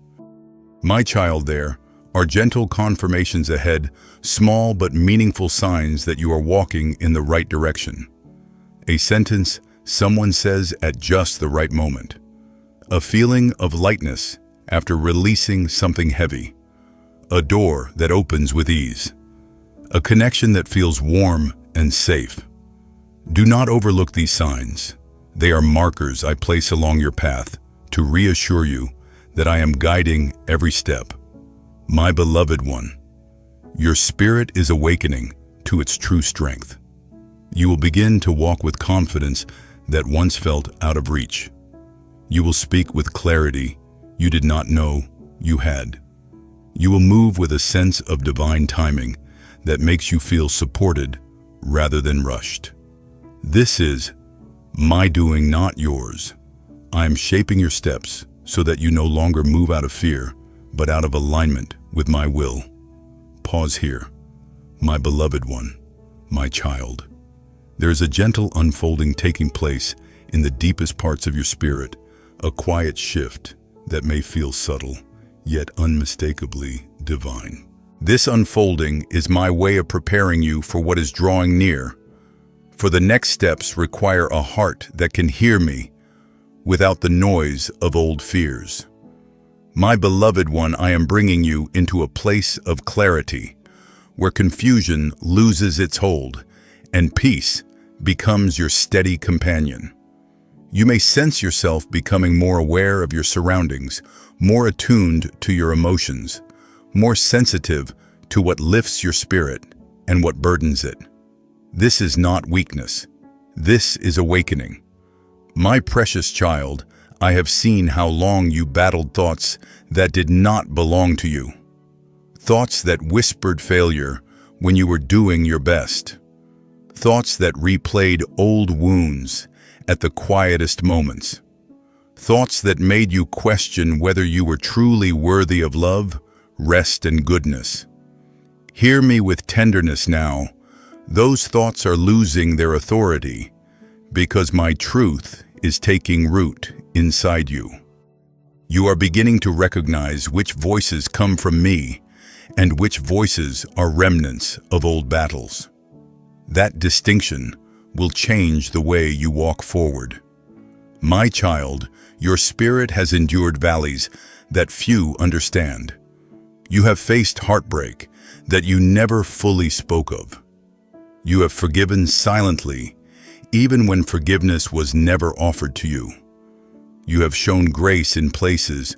My child, there are gentle confirmations ahead, small but meaningful signs that you are walking in the right direction. A sentence someone says at just the right moment. A feeling of lightness after releasing something heavy. A door that opens with ease. A connection that feels warm and safe. Do not overlook these signs. They are markers I place along your path to reassure you that I am guiding every step. My beloved one, your spirit is awakening to its true strength. You will begin to walk with confidence that once felt out of reach. You will speak with clarity you did not know you had. You will move with a sense of divine timing that makes you feel supported rather than rushed. This is my doing, not yours. I am shaping your steps so that you no longer move out of fear, but out of alignment with my will. Pause here. My beloved one, my child. There is a gentle unfolding taking place in the deepest parts of your spirit, a quiet shift that may feel subtle, yet unmistakably divine. This unfolding is my way of preparing you for what is drawing near. For the next steps require a heart that can hear me without the noise of old fears. My beloved one, I am bringing you into a place of clarity, where confusion loses its hold and peace becomes your steady companion. You may sense yourself becoming more aware of your surroundings, more attuned to your emotions, more sensitive to what lifts your spirit and what burdens it. This is not weakness. This is awakening. My precious child, I have seen how long you battled thoughts that did not belong to you. Thoughts that whispered failure when you were doing your best. Thoughts that replayed old wounds at the quietest moments. Thoughts that made you question whether you were truly worthy of love, rest, and goodness. Hear me with tenderness now. Those thoughts are losing their authority because my truth is taking root inside you. You are beginning to recognize which voices come from me and which voices are remnants of old battles. That distinction will change the way you walk forward. My child, your spirit has endured valleys that few understand. You have faced heartbreak that you never fully spoke of. You have forgiven silently, even when forgiveness was never offered to you. You have shown grace in places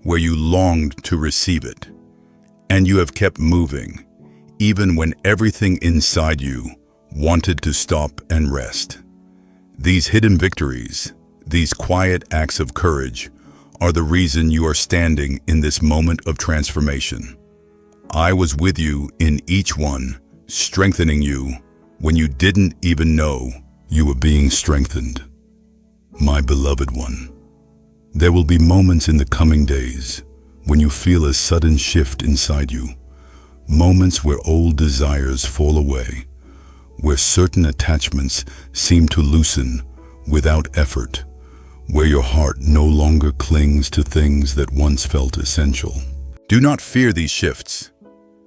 where you longed to receive it. And you have kept moving, even when everything inside you wanted to stop and rest. These hidden victories, these quiet acts of courage, are the reason you are standing in this moment of transformation. I was with you in each one, strengthening you when you didn't even know you were being strengthened. My beloved one, there will be moments in the coming days when you feel a sudden shift inside you, moments where old desires fall away, where certain attachments seem to loosen without effort, where your heart no longer clings to things that once felt essential. Do not fear these shifts.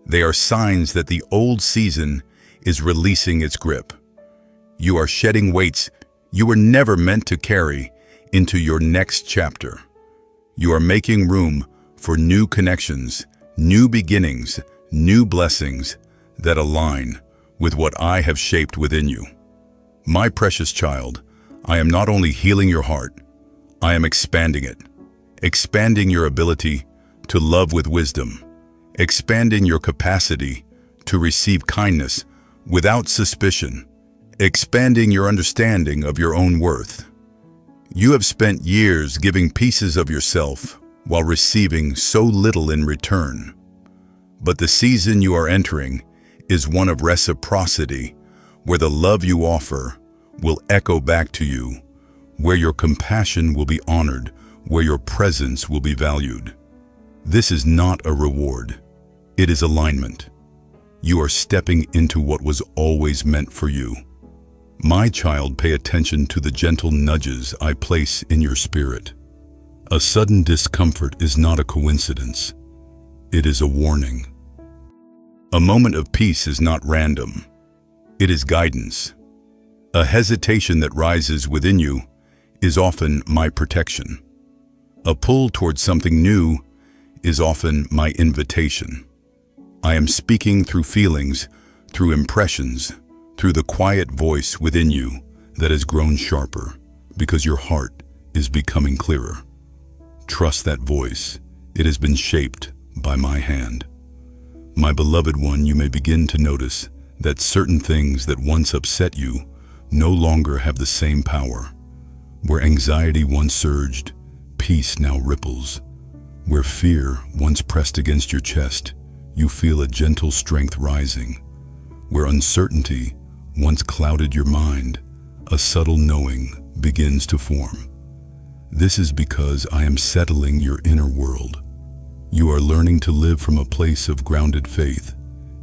They are signs that the old season is releasing its grip. You are shedding weights you were never meant to carry into your next chapter. You are making room for new connections, new beginnings, new blessings that align with what I have shaped within you. My precious child, I am not only healing your heart, I am expanding it, expanding your ability to love with wisdom, expanding your capacity to receive kindness without suspicion, expanding your understanding of your own worth. You have spent years giving pieces of yourself while receiving so little in return. But the season you are entering is one of reciprocity, where the love you offer will echo back to you, where your compassion will be honored, where your presence will be valued. This is not a reward. It is alignment. You are stepping into what was always meant for you. My child, pay attention to the gentle nudges I place in your spirit. A sudden discomfort is not a coincidence. It is a warning. A moment of peace is not random. It is guidance. A hesitation that rises within you is often my protection. A pull towards something new is often my invitation. I am speaking through feelings, through impressions, through the quiet voice within you that has grown sharper, because your heart is becoming clearer. Trust that voice. It has been shaped by my hand. My beloved one, you may begin to notice that certain things that once upset you no longer have the same power. Where anxiety once surged, peace now ripples. Where fear once pressed against your chest, you feel a gentle strength rising. Where uncertainty once clouded your mind, a subtle knowing begins to form. This is because I am settling your inner world. You are learning to live from a place of grounded faith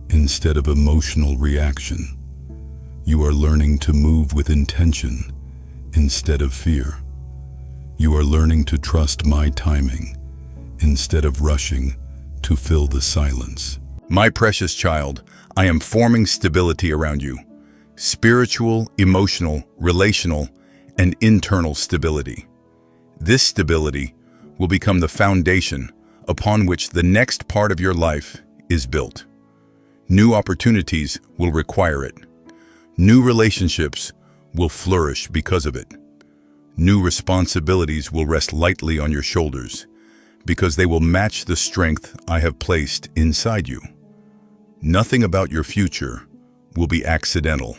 instead of emotional reaction. You are learning to move with intention instead of fear. You are learning to trust my timing instead of rushing to fill the silence. My precious child, I am forming stability around you. Spiritual, emotional, relational, and internal stability. This stability will become the foundation upon which the next part of your life is built. New opportunities will require it. New relationships will flourish because of it. New responsibilities will rest lightly on your shoulders because they will match the strength I have placed inside you. Nothing about your future will be accidental.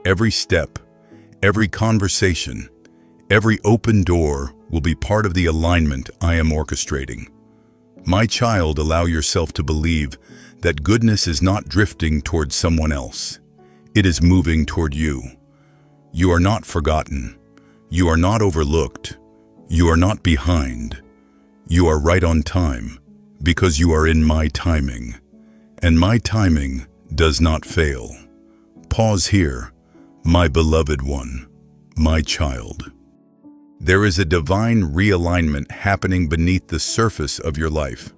Every step, every conversation, every open door will be part of the alignment I am orchestrating. My child, allow yourself to believe that goodness is not drifting toward someone else. It is moving toward you. You are not forgotten. You are not overlooked. You are not behind. You are right on time because you are in my timing. And my timing does not fail. Pause here, my beloved one, my child. There is a divine realignment happening beneath the surface of your life,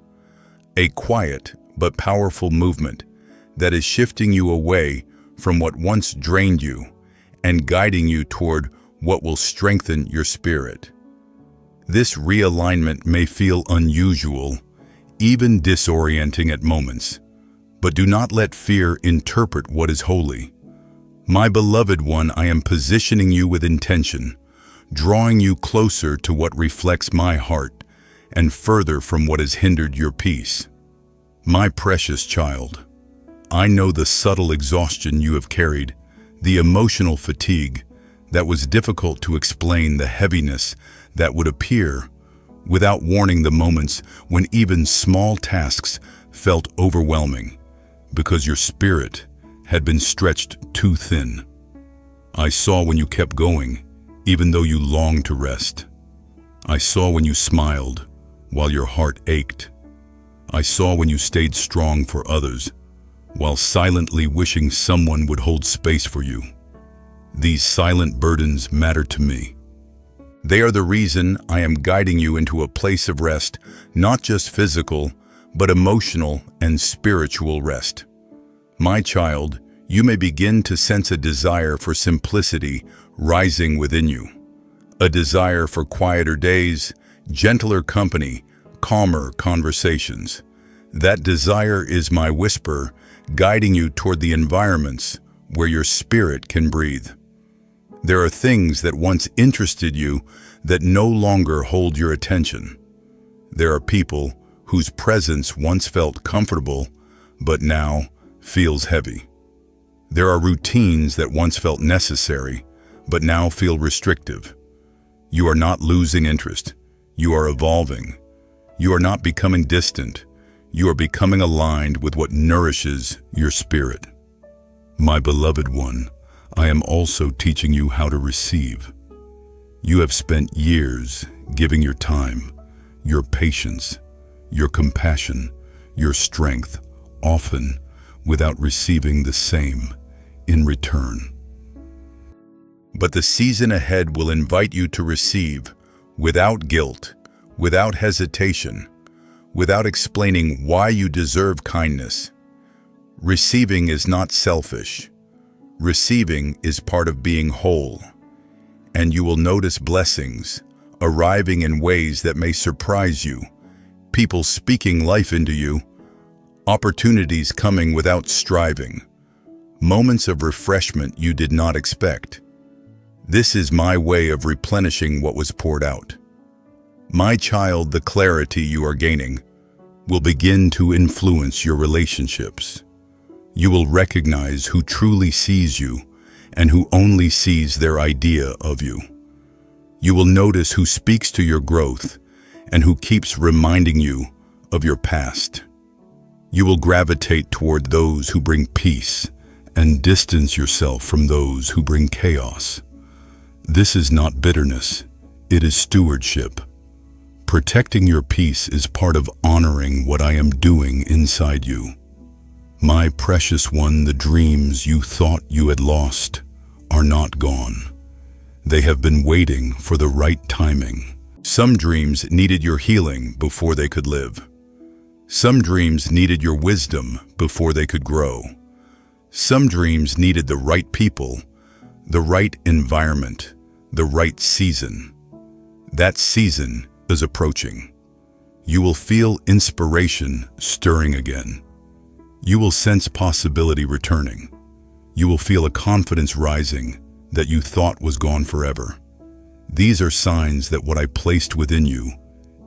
a quiet but powerful movement that is shifting you away from what once drained you and guiding you toward what will strengthen your spirit. This realignment may feel unusual, even disorienting at moments, but do not let fear interpret what is holy. My beloved one, I am positioning you with intention, drawing you closer to what reflects my heart and further from what has hindered your peace. My precious child, I know the subtle exhaustion you have carried, the emotional fatigue that was difficult to explain, the heaviness that would appear without warning, the moments when even small tasks felt overwhelming because your spirit had been stretched too thin. I saw when you kept going, even though you longed to rest. I saw when you smiled while your heart ached. I saw when you stayed strong for others while silently wishing someone would hold space for you. These silent burdens matter to me. They are the reason I am guiding you into a place of rest, not just physical, but emotional and spiritual rest. My child, you may begin to sense a desire for simplicity rising within you, a desire for quieter days, gentler company, calmer conversations. That desire is my whisper, guiding you toward the environments where your spirit can breathe. There are things that once interested you that no longer hold your attention. There are people whose presence once felt comfortable, but now feels heavy. There are routines that once felt necessary, but now feel restrictive. You are not losing interest. You are evolving. You are not becoming distant. You are becoming aligned with what nourishes your spirit. My beloved one, I am also teaching you how to receive. You have spent years giving your time, your patience, your compassion, your strength, often without receiving the same in return. But the season ahead will invite you to receive without guilt, without hesitation, without explaining why you deserve kindness. Receiving is not selfish. Receiving is part of being whole, and you will notice blessings arriving in ways that may surprise you, people speaking life into you, opportunities coming without striving, moments of refreshment you did not expect. This is my way of replenishing what was poured out. My child, the clarity you are gaining will begin to influence your relationships. You will recognize who truly sees you and who only sees their idea of you. You will notice who speaks to your growth and who keeps reminding you of your past. You will gravitate toward those who bring peace and distance yourself from those who bring chaos. This is not bitterness, it is stewardship. Protecting your peace is part of honoring what I am doing inside you. My precious one, the dreams you thought you had lost are not gone. They have been waiting for the right timing. Some dreams needed your healing before they could live. Some dreams needed your wisdom before they could grow. Some dreams needed the right people, the right environment, the right season. That season is approaching. You will feel inspiration stirring again. You will sense possibility returning. You will feel a confidence rising that you thought was gone forever. These are signs that what I placed within you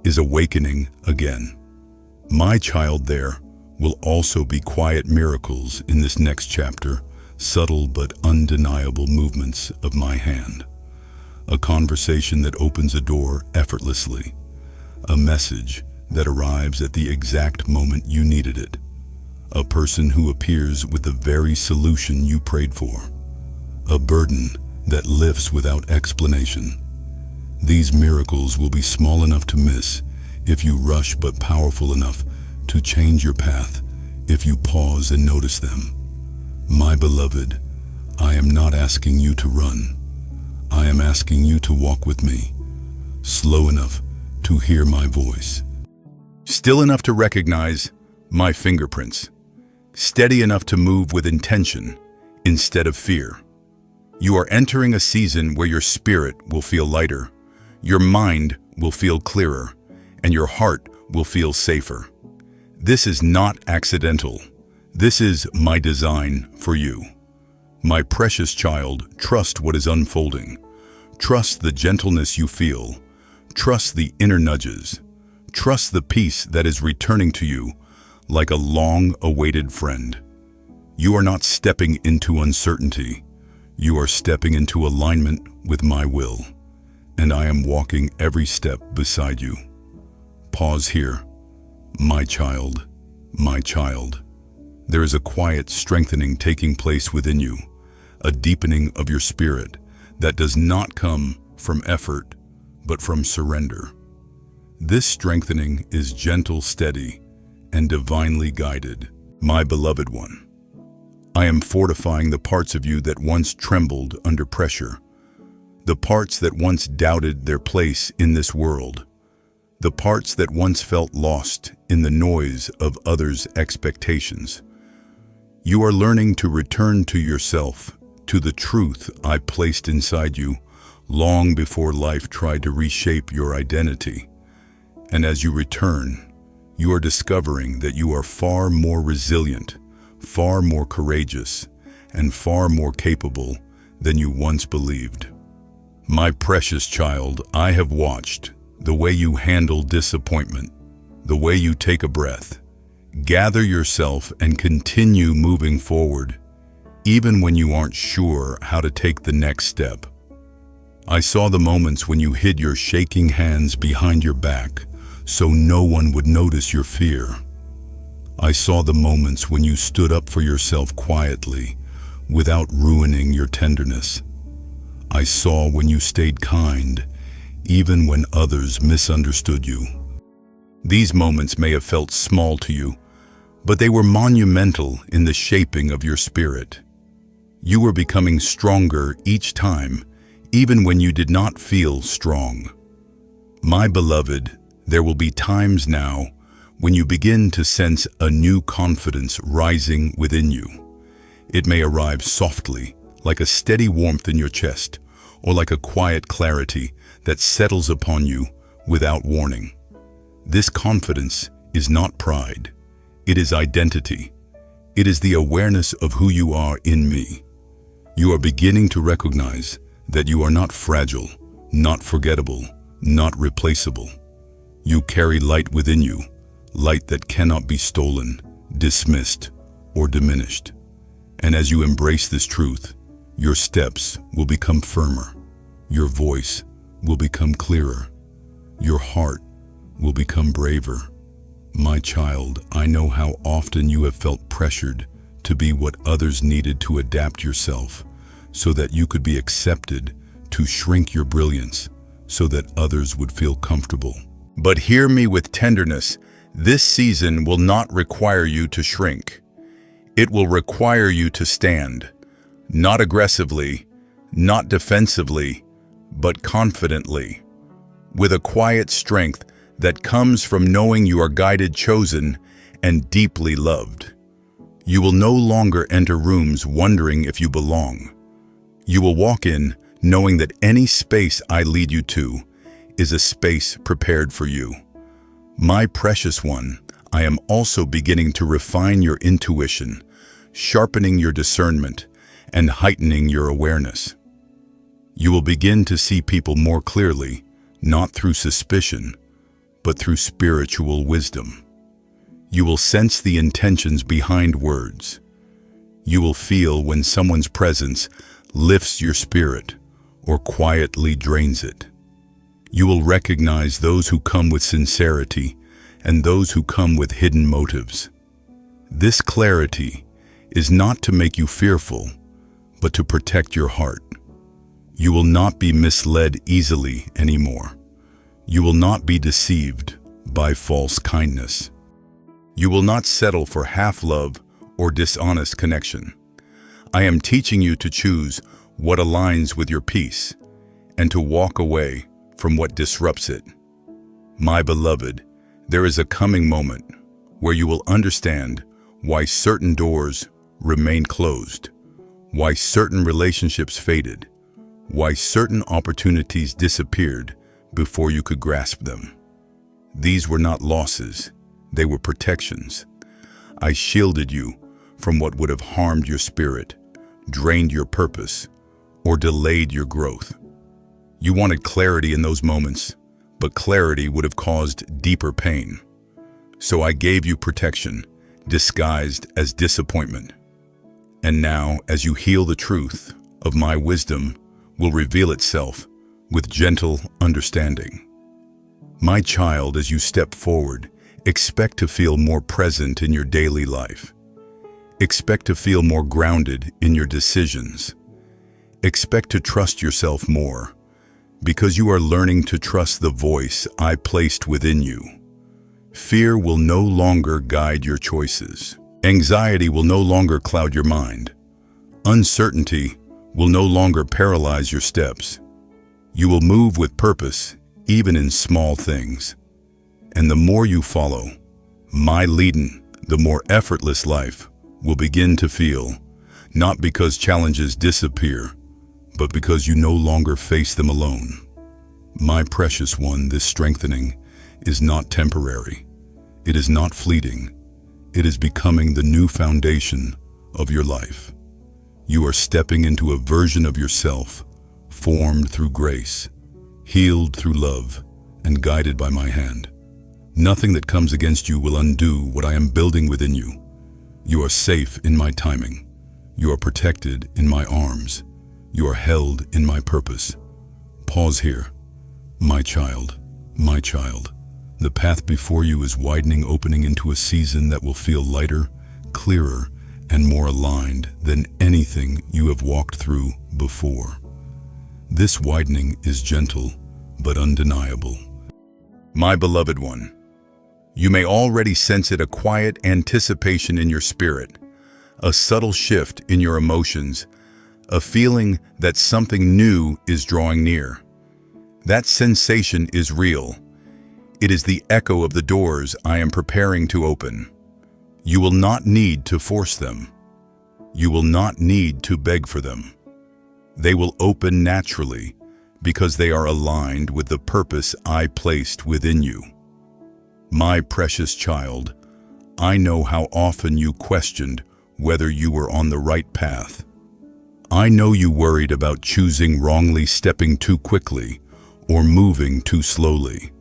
is awakening again. My child, there will also be quiet miracles in this next chapter, subtle but undeniable movements of my hand. A conversation that opens a door effortlessly. A message that arrives at the exact moment you needed it. A person who appears with the very solution you prayed for. A burden that lifts without explanation. These miracles will be small enough to miss if you rush, but powerful enough to change your path if you pause and notice them. My beloved, I am not asking you to run. I am asking you to walk with me, slow enough to hear my voice, still enough to recognize my fingerprints, steady enough to move with intention instead of fear. You are entering a season where your spirit will feel lighter, your mind will feel clearer, and your heart will feel safer. This is not accidental. This is my design for you. My precious child, trust what is unfolding. Trust the gentleness you feel. Trust the inner nudges. Trust the peace that is returning to you like a long-awaited friend. You are not stepping into uncertainty. You are stepping into alignment with my will, and I am walking every step beside you. Pause here. My child, my child. There is a quiet strengthening taking place within you, a deepening of your spirit that does not come from effort, but from surrender. This strengthening is gentle, steady, and divinely guided. My beloved one, I am fortifying the parts of you that once trembled under pressure, the parts that once doubted their place in this world, the parts that once felt lost in the noise of others' expectations. You are learning to return to yourself, to the truth I placed inside you long before life tried to reshape your identity. And as you return, you are discovering that you are far more resilient, far more courageous, and far more capable than you once believed. My precious child, I have watched the way you handle disappointment, the way you take a breath, gather yourself, and continue moving forward, even when you aren't sure how to take the next step. I saw the moments when you hid your shaking hands behind your back so no one would notice your fear. I saw the moments when you stood up for yourself quietly, without ruining your tenderness. I saw when you stayed kind, even when others misunderstood you. These moments may have felt small to you, but they were monumental in the shaping of your spirit. You were becoming stronger each time, even when you did not feel strong. My beloved, there will be times now when you begin to sense a new confidence rising within you. It may arrive softly, like a steady warmth in your chest, or like a quiet clarity that settles upon you without warning. This confidence is not pride. It is identity. It is the awareness of who you are in me. You are beginning to recognize that you are not fragile, not forgettable, not replaceable. You carry light within you, light that cannot be stolen, dismissed, or diminished. And as you embrace this truth, your steps will become firmer, your voice will become clearer, your heart will become braver. My child, I know how often you have felt pressured to be what others needed to adapt yourself, so that you could be accepted, to shrink your brilliance, so that others would feel comfortable. But hear me with tenderness. This season will not require you to shrink. It will require you to stand, not aggressively, not defensively, but confidently, with a quiet strength that comes from knowing you are guided, chosen, and deeply loved. You will no longer enter rooms wondering if you belong. You will walk in knowing that any space I lead you to is a space prepared for you. My precious one, I am also beginning to refine your intuition, sharpening your discernment, and heightening your awareness. You will begin to see people more clearly, not through suspicion, but through spiritual wisdom. You will sense the intentions behind words. You will feel when someone's presence lifts your spirit or quietly drains it. You will recognize those who come with sincerity and those who come with hidden motives. This clarity is not to make you fearful, but to protect your heart. You will not be misled easily anymore. You will not be deceived by false kindness. You will not settle for half-love or dishonest connection. I am teaching you to choose what aligns with your peace and to walk away from what disrupts it. My beloved, there is a coming moment where you will understand why certain doors remain closed, why certain relationships faded, why certain opportunities disappeared before you could grasp them. These were not losses, they were protections. I shielded you from what would have harmed your spirit, drained your purpose, or delayed your growth. You wanted clarity in those moments, but clarity would have caused deeper pain. So I gave you protection, disguised as disappointment. And now, as you heal, the truth of my wisdom will reveal itself with gentle understanding. My child, as you step forward, expect to feel more present in your daily life. Expect to feel more grounded in your decisions. Expect to trust yourself more, because you are learning to trust the voice I placed within you. Fear will no longer guide your choices. Anxiety will no longer cloud your mind. Uncertainty will no longer paralyze your steps. You will move with purpose, even in small things. And the more you follow my leading, the more effortless life will begin to feel, not because challenges disappear, but because you no longer face them alone. My precious one, this strengthening is not temporary. It is not fleeting. It is becoming the new foundation of your life. You are stepping into a version of yourself formed through grace, healed through love, and guided by my hand. Nothing that comes against you will undo what I am building within you. You are safe in my timing. You are protected in my arms. You are held in my purpose. Pause here. My child, my child. The path before you is widening, opening into a season that will feel lighter, clearer, and more aligned than anything you have walked through before. This widening is gentle, but undeniable. My beloved one, you may already sense it, a quiet anticipation in your spirit, a subtle shift in your emotions, a feeling that something new is drawing near. That sensation is real. It is the echo of the doors I am preparing to open. You will not need to force them. You will not need to beg for them. They will open naturally because they are aligned with the purpose I placed within you. My precious child, I know how often you questioned whether you were on the right path. I know you worried about choosing wrongly, stepping too quickly, or moving too slowly.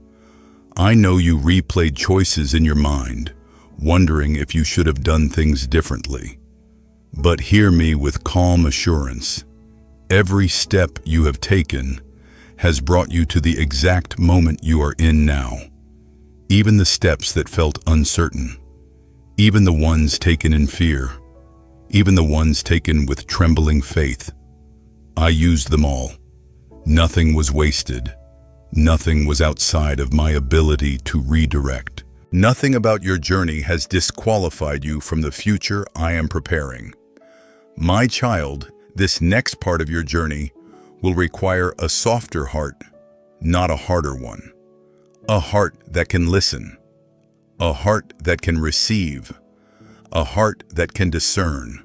I know you replayed choices in your mind, wondering if you should have done things differently. But hear me with calm assurance. Every step you have taken has brought you to the exact moment you are in now. Even the steps that felt uncertain, even the ones taken in fear, even the ones taken with trembling faith. I used them all. Nothing was wasted. Nothing was outside of my ability to redirect. Nothing about your journey has disqualified you from the future I am preparing. My child, this next part of your journey will require a softer heart, not a harder one. A heart that can listen. A heart that can receive. A heart that can discern.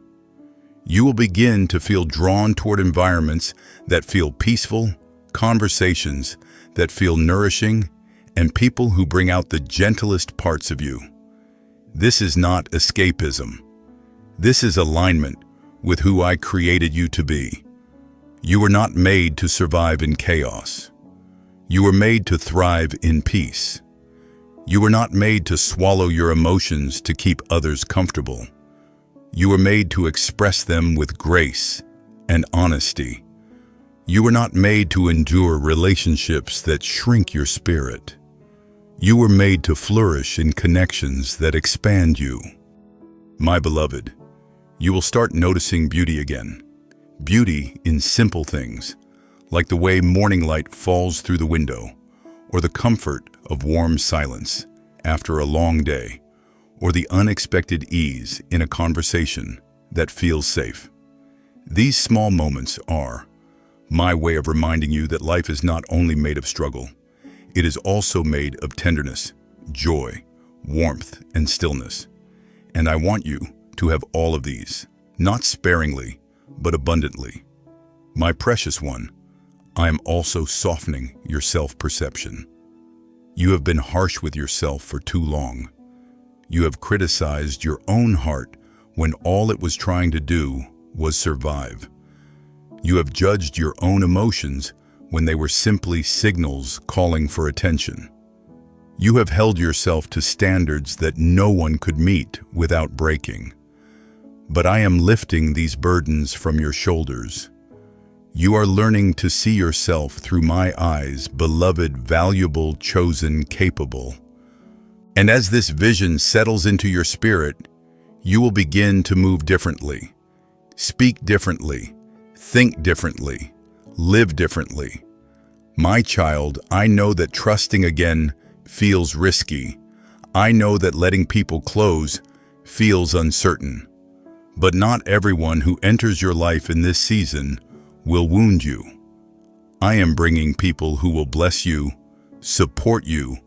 You will begin to feel drawn toward environments that feel peaceful, conversations that feel nourishing, and people who bring out the gentlest parts of you. This is not escapism. This is alignment with who I created you to be. You were not made to survive in chaos. You were made to thrive in peace. You were not made to swallow your emotions to keep others comfortable. You were made to express them with grace and honesty. You were not made to endure relationships that shrink your spirit. You were made to flourish in connections that expand you. My beloved, you will start noticing beauty again. Beauty in simple things, like the way morning light falls through the window, or the comfort of warm silence after a long day, or the unexpected ease in a conversation that feels safe. These small moments are My way of reminding you that life is not only made of struggle, it is also made of tenderness, joy, warmth, and stillness. And I want you to have all of these, not sparingly, but abundantly. My precious one, I am also softening your self-perception. You have been harsh with yourself for too long. You have criticized your own heart when all it was trying to do was survive. You have judged your own emotions when they were simply signals calling for attention. You have held yourself to standards that no one could meet without breaking. But I am lifting these burdens from your shoulders. You are learning to see yourself through my eyes, beloved, valuable, chosen, capable. And as this vision settles into your spirit, you will begin to move differently, speak differently, think differently, live differently. My child, I know that trusting again feels risky. I know that letting people close feels uncertain. But not everyone who enters your life in this season will wound you. I am bringing people who will bless you, support you,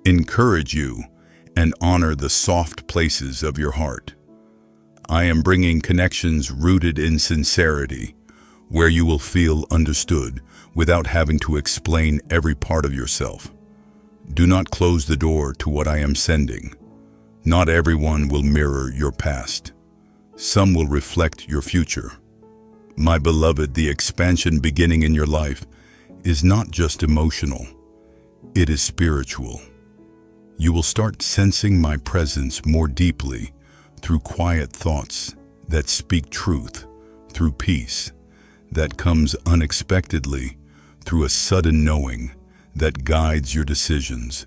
encourage you, and honor the soft places of your heart. I am bringing connections rooted in sincerity, where you will feel understood without having to explain every part of yourself. Do not close the door to what I am sending. Not everyone will mirror your past. Some will reflect your future. My beloved, the expansion beginning in your life is not just emotional, it is spiritual. You will start sensing my presence more deeply through quiet thoughts that speak truth, through peace that comes unexpectedly, through a sudden knowing that guides your decisions.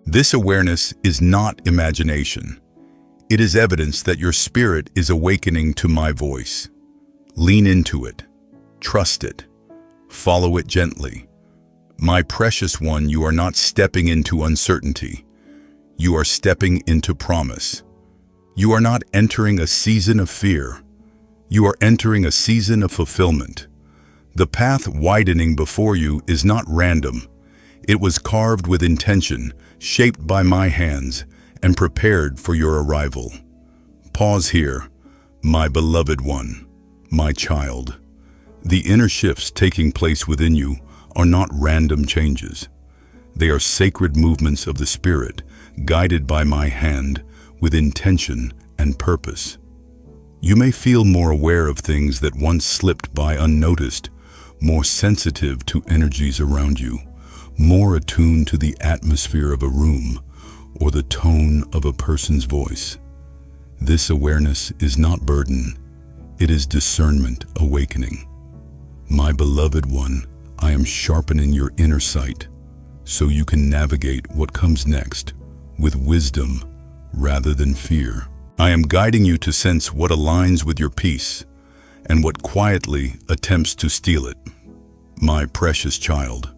This awareness is not imagination. It is evidence that your spirit is awakening to my voice. Lean into it, trust it, follow it gently. My precious one, you are not stepping into uncertainty. You are stepping into promise. You are not entering a season of fear. You are entering a season of fulfillment. The path widening before you is not random. It was carved with intention, shaped by my hands, and prepared for your arrival. Pause here, my beloved one. My child, the inner shifts taking place within you are not random changes. They are sacred movements of the Spirit, guided by my hand with intention and purpose. You may feel more aware of things that once slipped by unnoticed, more sensitive to energies around you, more attuned to the atmosphere of a room or the tone of a person's voice. This awareness is not burden. It is discernment awakening. My beloved one, I am sharpening your inner sight so you can navigate what comes next with wisdom rather than fear. I am guiding you to sense what aligns with your peace and what quietly attempts to steal it. My precious child,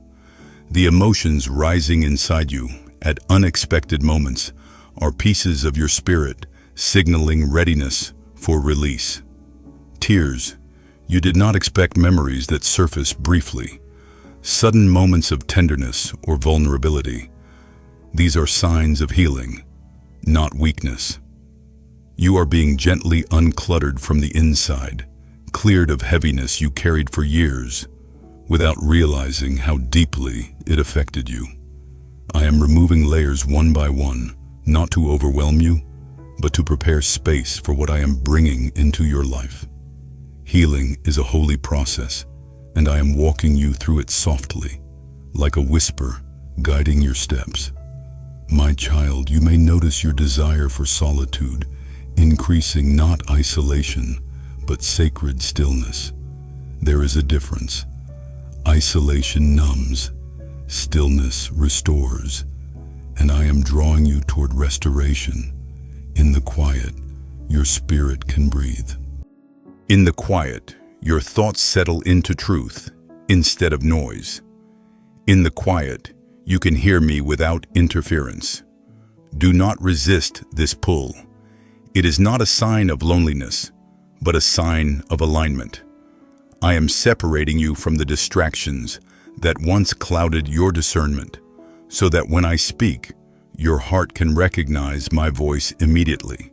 the emotions rising inside you at unexpected moments are pieces of your spirit signaling readiness for release. Tears, you did not expect memories that surface briefly. Sudden moments of tenderness or vulnerability. These are signs of healing, not weakness. You are being gently uncluttered from the inside, cleared of heaviness you carried for years, without realizing how deeply it affected you. I am removing layers one by one, not to overwhelm you, but to prepare space for what I am bringing into your life. Healing is a holy process, and I am walking you through it softly, like a whisper guiding your steps. My child, you may notice your desire for solitude increasing, not isolation, but sacred stillness. There is a difference. Isolation numbs, stillness restores, and I am drawing you toward restoration. In the quiet, your spirit can breathe. In the quiet, your thoughts settle into truth instead of noise. In the quiet, you can hear me without interference. Do not resist this pull. It is not a sign of loneliness, but a sign of alignment. I am separating you from the distractions that once clouded your discernment, so that when I speak, your heart can recognize my voice immediately.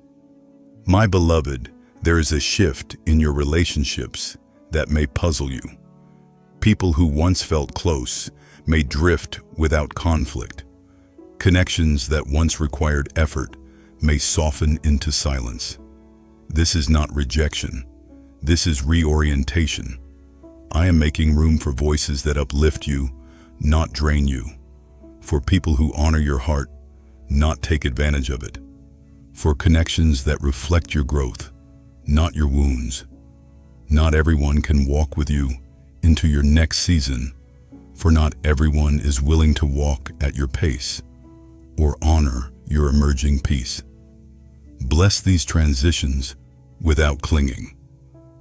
My beloved, there is a shift in your relationships that may puzzle you. People who once felt close may drift without conflict. Connections that once required effort may soften into silence. This is not rejection. This is reorientation. I am making room for voices that uplift you, not drain you. For people who honor your heart, not take advantage of it. For connections that reflect your growth, not your wounds. Not everyone can walk with you into your next season, for not everyone is willing to walk at your pace or honor your emerging peace. Bless these transitions without clinging.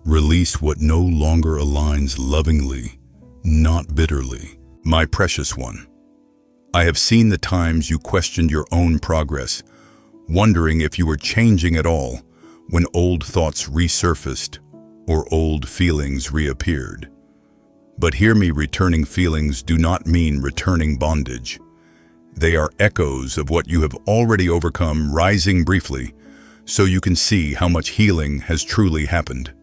Release what no longer aligns lovingly, not bitterly. My precious one, I have seen the times you questioned your own progress, wondering if you were changing at all when old thoughts resurfaced or old feelings reappeared. But hear me, returning feelings do not mean returning bondage. They are echoes of what you have already overcome, rising briefly, so you can see how much healing has truly happened.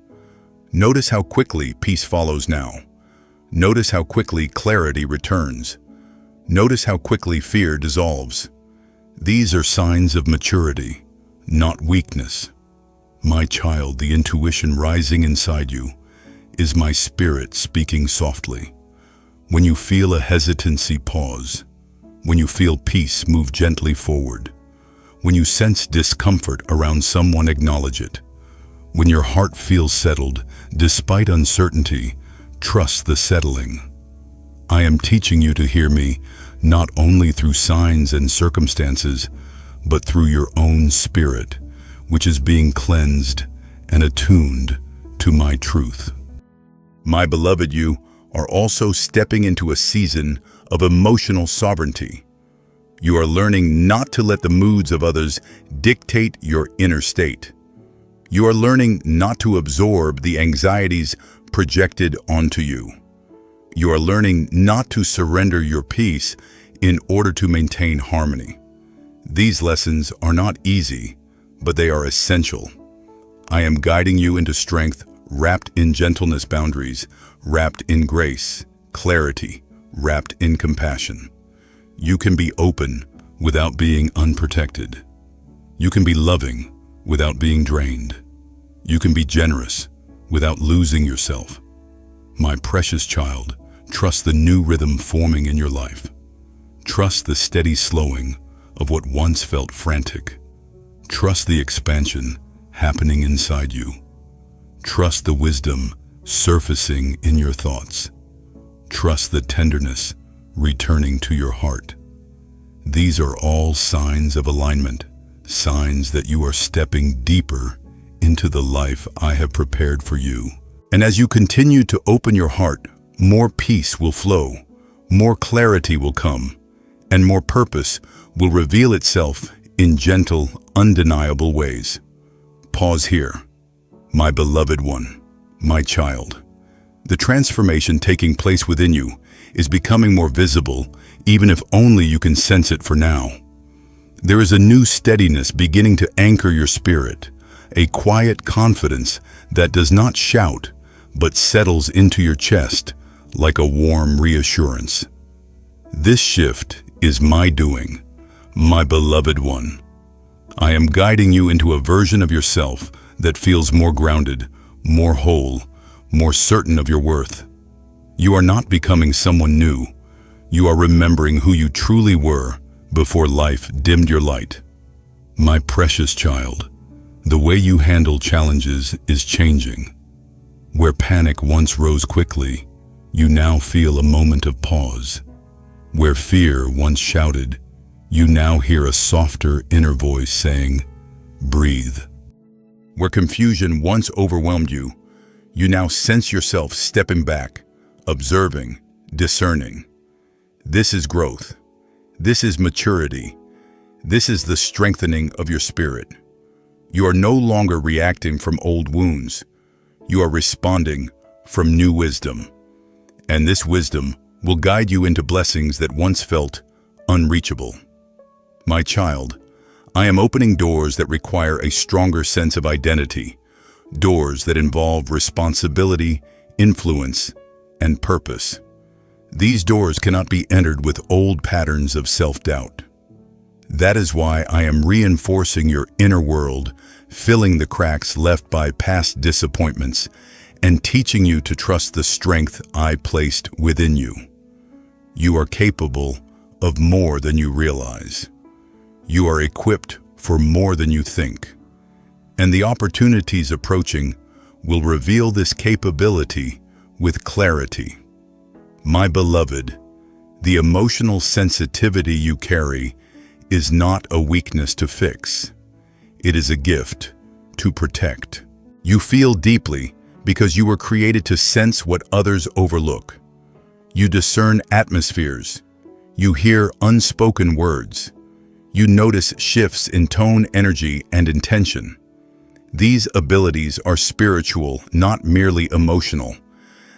Notice how quickly peace follows now. Notice how quickly clarity returns. Notice how quickly fear dissolves. These are signs of maturity, not weakness. My child, the intuition rising inside you is my spirit speaking softly. When you feel a hesitancy, pause. When you feel peace, move gently forward. When you sense discomfort around someone, acknowledge it. When your heart feels settled, despite uncertainty, trust the settling. I am teaching you to hear me, not only through signs and circumstances, but through your own spirit, which is being cleansed and attuned to my truth. My beloved, you are also stepping into a season of emotional sovereignty. You are learning not to let the moods of others dictate your inner state. You are learning not to absorb the anxieties projected onto you. You are learning not to surrender your peace in order to maintain harmony. These lessons are not easy, but they are essential. I am guiding you into strength wrapped in gentleness, boundaries wrapped in grace, clarity wrapped in compassion. You can be open without being unprotected. You can be loving without being drained. You can be generous without losing yourself. My precious child, trust the new rhythm forming in your life. Trust the steady slowing of what once felt frantic. Trust the expansion happening inside you. Trust the wisdom surfacing in your thoughts. Trust the tenderness returning to your heart. These are all signs of alignment, signs that you are stepping deeper into the life I have prepared for you. And as you continue to open your heart, more peace will flow, more clarity will come, and more purpose will reveal itself in gentle, undeniable ways. Pause here. My beloved one, my child. The transformation taking place within you is becoming more visible, even if only you can sense it for now. There is a new steadiness beginning to anchor your spirit, a quiet confidence that does not shout, but settles into your chest like a warm reassurance. This shift is my doing, my beloved one. I am guiding you into a version of yourself that feels more grounded, more whole, more certain of your worth. You are not becoming someone new. You are remembering who you truly were before life dimmed your light. My precious child, the way you handle challenges is changing. Where panic once rose quickly, you now feel a moment of pause. Where fear once shouted, you now hear a softer inner voice saying, breathe. Where confusion once overwhelmed you, you now sense yourself stepping back, observing, discerning. This is growth. This is maturity. This is the strengthening of your spirit. You are no longer reacting from old wounds. You are responding from new wisdom. And this wisdom will guide you into blessings that once felt unreachable. My child, I am opening doors that require a stronger sense of identity, doors that involve responsibility, influence, and purpose. These doors cannot be entered with old patterns of self-doubt. That is why I am reinforcing your inner world, filling the cracks left by past disappointments, and teaching you to trust the strength I placed within you. You are capable of more than you realize. You are equipped for more than you think. And the opportunities approaching will reveal this capability with clarity. My beloved, the emotional sensitivity you carry is not a weakness to fix. It is a gift to protect. You feel deeply because you were created to sense what others overlook. You discern atmospheres. You hear unspoken words. You notice shifts in tone, energy, and intention. These abilities are spiritual, not merely emotional.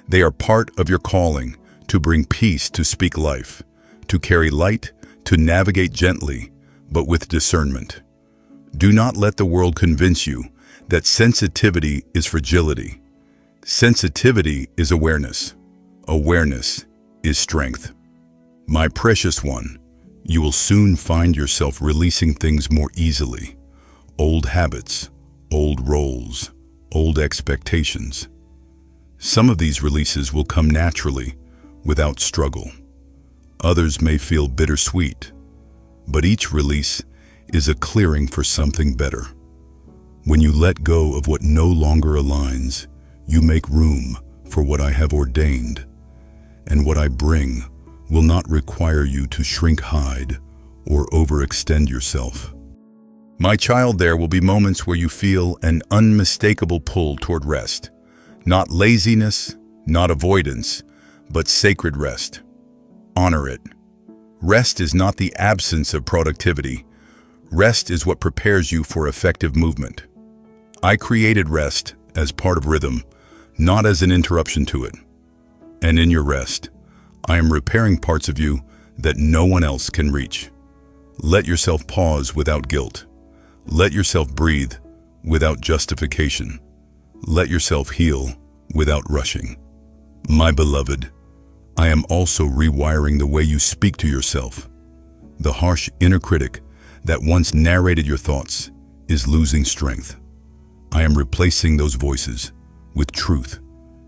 They are part of your calling to bring peace, to speak life, to carry light, to navigate gently, but with discernment. Do not let the world convince you that sensitivity is fragility. Sensitivity is awareness. Awareness is strength. My precious one, you will soon find yourself releasing things more easily. Old habits, old roles, old expectations. Some of these releases will come naturally, without struggle. Others may feel bittersweet, but each release is a clearing for something better. When you let go of what no longer aligns, you make room for what I have ordained, and what I bring will not require you to shrink, hide, or overextend yourself. My child, there will be moments where you feel an unmistakable pull toward rest. Not laziness, not avoidance, but sacred rest. Honor it. Rest is not the absence of productivity. Rest is what prepares you for effective movement. I created rest as part of rhythm, not as an interruption to it. And in your rest, I am repairing parts of you that no one else can reach. Let yourself pause without guilt. Let yourself breathe without justification. Let yourself heal without rushing. My beloved, I am also rewiring the way you speak to yourself. The harsh inner critic that once narrated your thoughts is losing strength. I am replacing those voices with truth.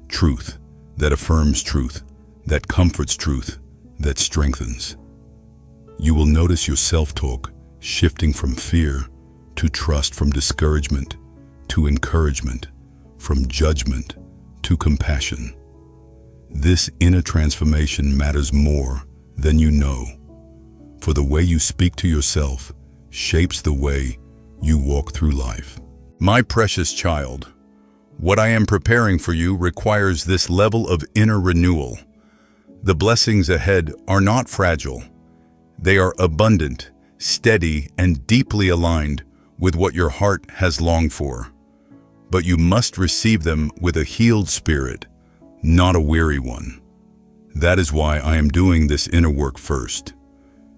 Truth that affirms truth, that comforts truth, that strengthens. You will notice your self-talk shifting from fear to trust, from discouragement to encouragement, from judgment to compassion. This inner transformation matters more than you know, for the way you speak to yourself shapes the way you walk through life. My precious child, what I am preparing for you requires this level of inner renewal. The blessings ahead are not fragile. They are abundant, steady, and deeply aligned with what your heart has longed for. But you must receive them with a healed spirit, not a weary one. That is why I am doing this inner work first.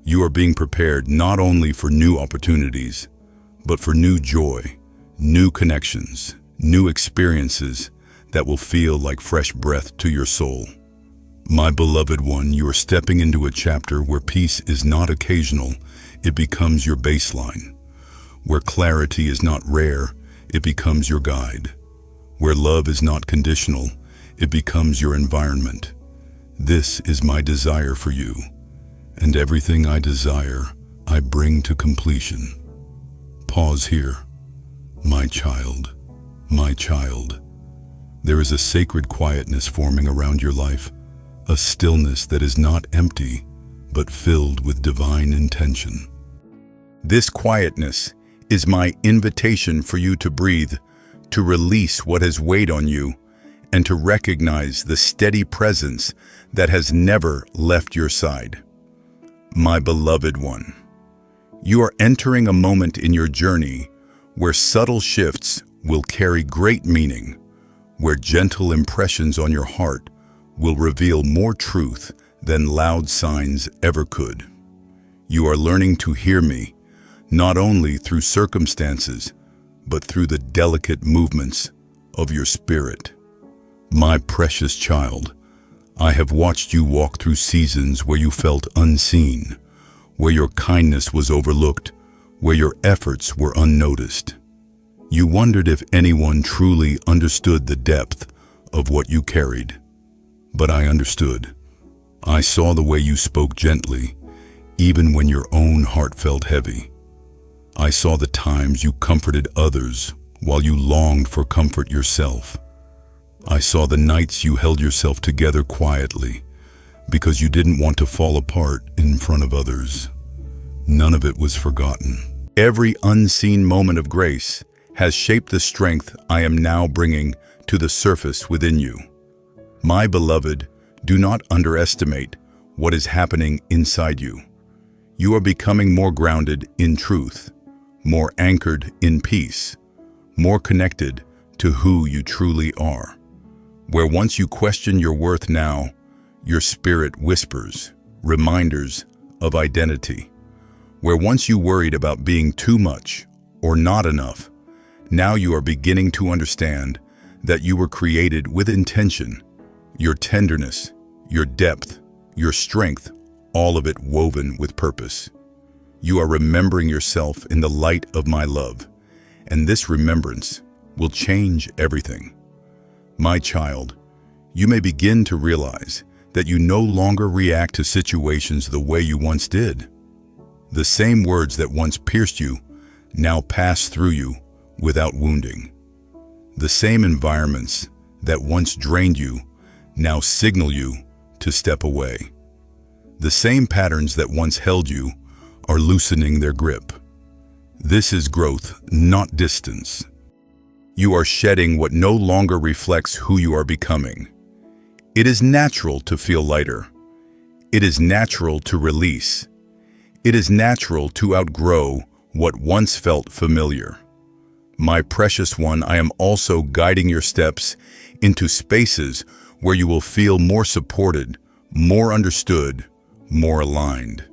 You are being prepared not only for new opportunities, but for new joy, new connections, new experiences that will feel like fresh breath to your soul. My beloved one, you are stepping into a chapter where peace is not occasional, it becomes your baseline. Where clarity is not rare, it becomes your guide. Where love is not conditional, it becomes your environment. This is my desire for you, and everything I desire, I bring to completion. Pause here. My child, my child. There is a sacred quietness forming around your life, a stillness that is not empty, but filled with divine intention. This quietness is my invitation for you to breathe, to release what has weighed on you, and to recognize the steady presence that has never left your side. My beloved one, you are entering a moment in your journey where subtle shifts will carry great meaning, where gentle impressions on your heart will reveal more truth than loud signs ever could. You are learning to hear me, not only through circumstances, but through the delicate movements of your spirit. My precious child, I have watched you walk through seasons where you felt unseen, where your kindness was overlooked, where your efforts were unnoticed. You wondered if anyone truly understood the depth of what you carried. But I understood. I saw the way you spoke gently, even when your own heart felt heavy. I saw the times you comforted others while you longed for comfort yourself. I saw the nights you held yourself together quietly because you didn't want to fall apart in front of others. None of it was forgotten. Every unseen moment of grace has shaped the strength I am now bringing to the surface within you. My beloved, do not underestimate what is happening inside you. You are becoming more grounded in truth, more anchored in peace, more connected to who you truly are. Where once you question your worth, now your spirit whispers reminders of identity. Where once you worried about being too much or not enough, now you are beginning to understand that you were created with intention. Your tenderness, your depth, your strength, all of it woven with purpose. You are remembering yourself in the light of my love, and this remembrance will change everything. My child, you may begin to realize that you no longer react to situations the way you once did. The same words that once pierced you now pass through you without wounding. The same environments that once drained you now signal you to step away. The same patterns that once held you are loosening their grip. This is growth, not distance. You are shedding what no longer reflects who you are becoming. It is natural to feel lighter. It is natural to release. It is natural to outgrow what once felt familiar. My precious one, I am also guiding your steps into spaces where you will feel more supported, more understood, more aligned.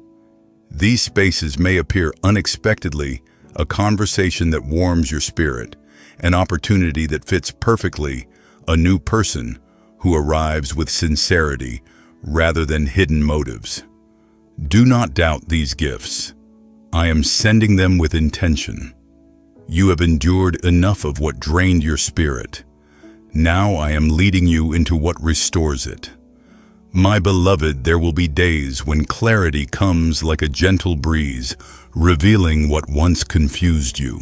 These spaces may appear unexpectedly, a conversation that warms your spirit, an opportunity that fits perfectly, a new person who arrives with sincerity rather than hidden motives. Do not doubt these gifts. I am sending them with intention. You have endured enough of what drained your spirit. Now I am leading you into what restores it. My beloved, there will be days when clarity comes like a gentle breeze, revealing what once confused you.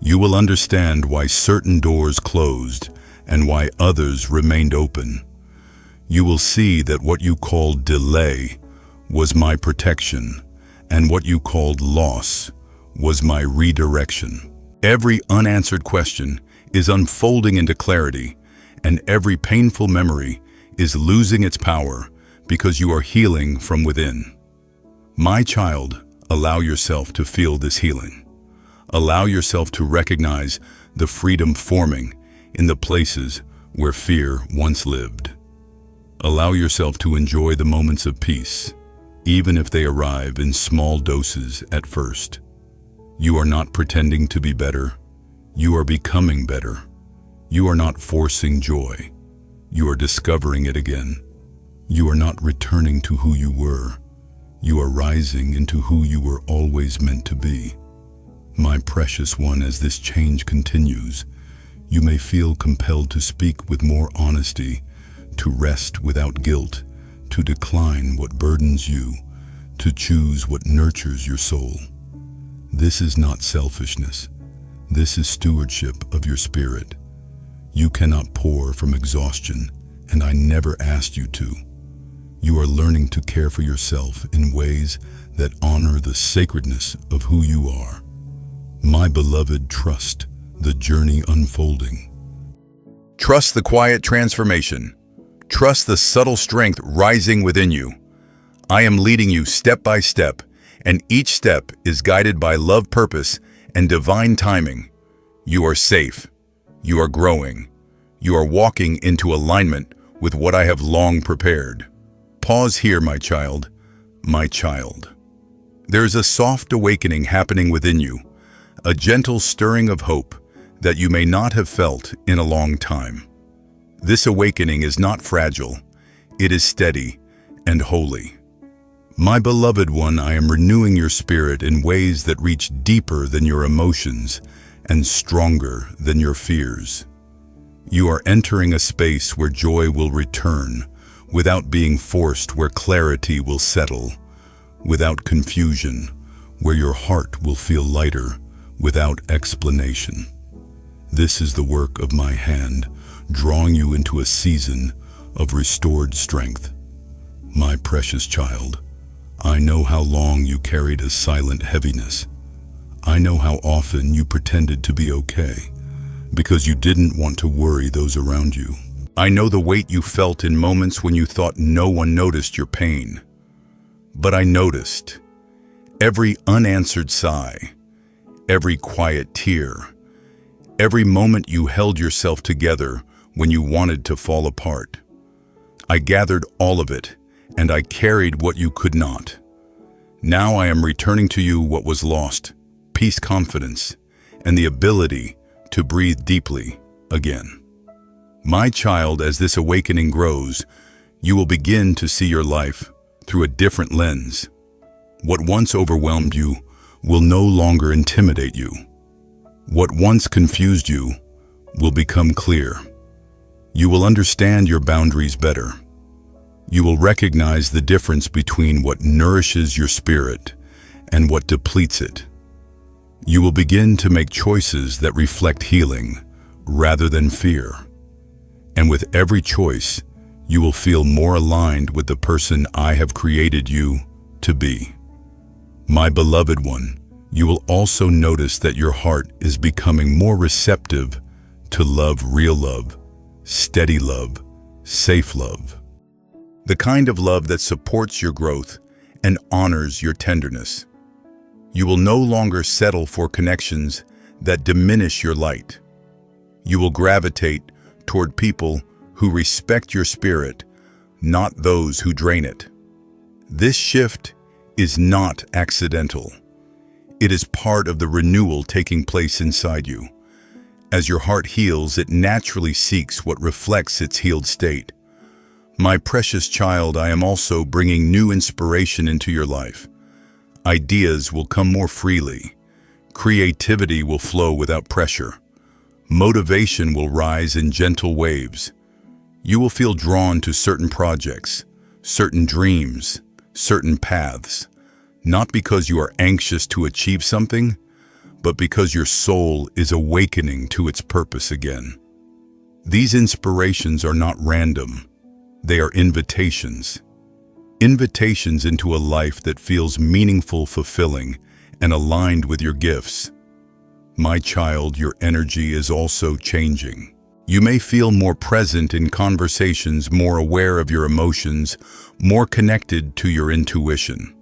You will understand why certain doors closed and why others remained open. You will see that what you called delay was my protection, and what you called loss was my redirection. Every unanswered question is unfolding into clarity, and every painful memory is losing its power because you are healing from within. My child, allow yourself to feel this healing. Allow yourself to recognize the freedom forming in the places where fear once lived. Allow yourself to enjoy the moments of peace, even if they arrive in small doses at first. You are not pretending to be better. You are becoming better. You are not forcing joy. You are discovering it again. You are not returning to who you were. You are rising into who you were always meant to be. My precious one, as this change continues, you may feel compelled to speak with more honesty, to rest without guilt, to decline what burdens you, to choose what nurtures your soul. This is not selfishness. This is stewardship of your spirit. You cannot pour from exhaustion, and I never asked you to. You are learning to care for yourself in ways that honor the sacredness of who you are. My beloved, trust the journey unfolding. Trust the quiet transformation. Trust the subtle strength rising within you. I am leading you step by step, and each step is guided by love, purpose, and divine timing. You are safe. You are growing. You are walking into alignment with what I have long prepared. Pause here, my child. My child. There is a soft awakening happening within you, a gentle stirring of hope that you may not have felt in a long time. This awakening is not fragile. It is steady and holy. My beloved one, I am renewing your spirit in ways that reach deeper than your emotions and stronger than your fears. You are entering a space where joy will return, without being forced, where clarity will settle, without confusion, where your heart will feel lighter, without explanation. This is the work of my hand, drawing you into a season of restored strength. My precious child, I know how long you carried a silent heaviness. I know how often you pretended to be okay, because you didn't want to worry those around you. I know the weight you felt in moments when you thought no one noticed your pain. But I noticed every unanswered sigh, every quiet tear, every moment you held yourself together when you wanted to fall apart. I gathered all of it, and I carried what you could not. Now I am returning to you what was lost, peace, confidence, and the ability to breathe deeply again. My child, as this awakening grows, you will begin to see your life through a different lens. What once overwhelmed you will no longer intimidate you. What once confused you will become clear. You will understand your boundaries better. You will recognize the difference between what nourishes your spirit and what depletes it. You will begin to make choices that reflect healing rather than fear. And with every choice, you will feel more aligned with the person I have created you to be. My beloved one, you will also notice that your heart is becoming more receptive to love, real love, steady love, safe love. The kind of love that supports your growth and honors your tenderness. You will no longer settle for connections that diminish your light. You will gravitate toward people who respect your spirit, not those who drain it. This shift is not accidental. It is part of the renewal taking place inside you. As your heart heals, it naturally seeks what reflects its healed state. My precious child, I am also bringing new inspiration into your life. Ideas will come more freely. Creativity will flow without pressure. Motivation will rise in gentle waves. You will feel drawn to certain projects, certain dreams, certain paths, not because you are anxious to achieve something, but because your soul is awakening to its purpose again. These inspirations are not random. They are invitations. Invitations into a life that feels meaningful, fulfilling, and aligned with your gifts. My child, your energy is also changing. You may feel more present in conversations, more aware of your emotions, more connected to your intuition.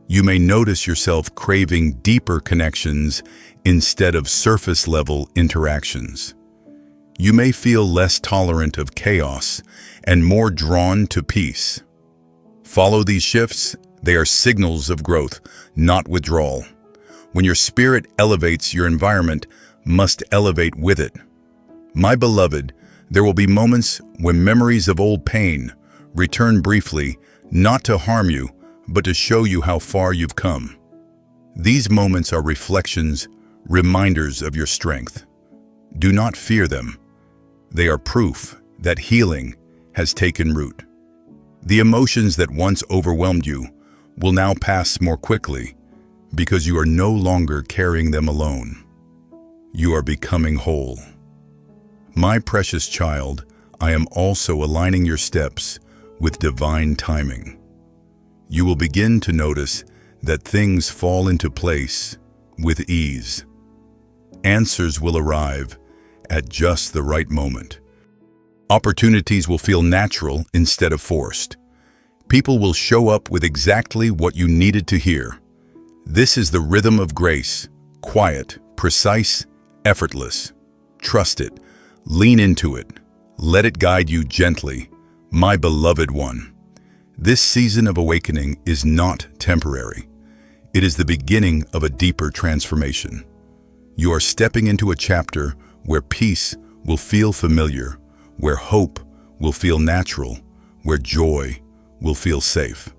You may notice yourself craving deeper connections instead of surface-level interactions. You may feel less tolerant of chaos and more drawn to peace. Follow these shifts. They are signals of growth, not withdrawal. When your spirit elevates, your environment must elevate with it. My beloved, there will be moments when memories of old pain return briefly, not to harm you, but to show you how far you've come. These moments are reflections, reminders of your strength. Do not fear them. They are proof that healing has taken root. The emotions that once overwhelmed you will now pass more quickly because you are no longer carrying them alone. You are becoming whole. My precious child, I am also aligning your steps with divine timing. You will begin to notice that things fall into place with ease. Answers will arrive at just the right moment. Opportunities will feel natural instead of forced. People will show up with exactly what you needed to hear. This is the rhythm of grace, quiet, precise, effortless. Trust it. Lean into it. Let it guide you gently, my beloved one. This season of awakening is not temporary. It is the beginning of a deeper transformation. You are stepping into a chapter where peace will feel familiar, where hope will feel natural, where joy will feel safe.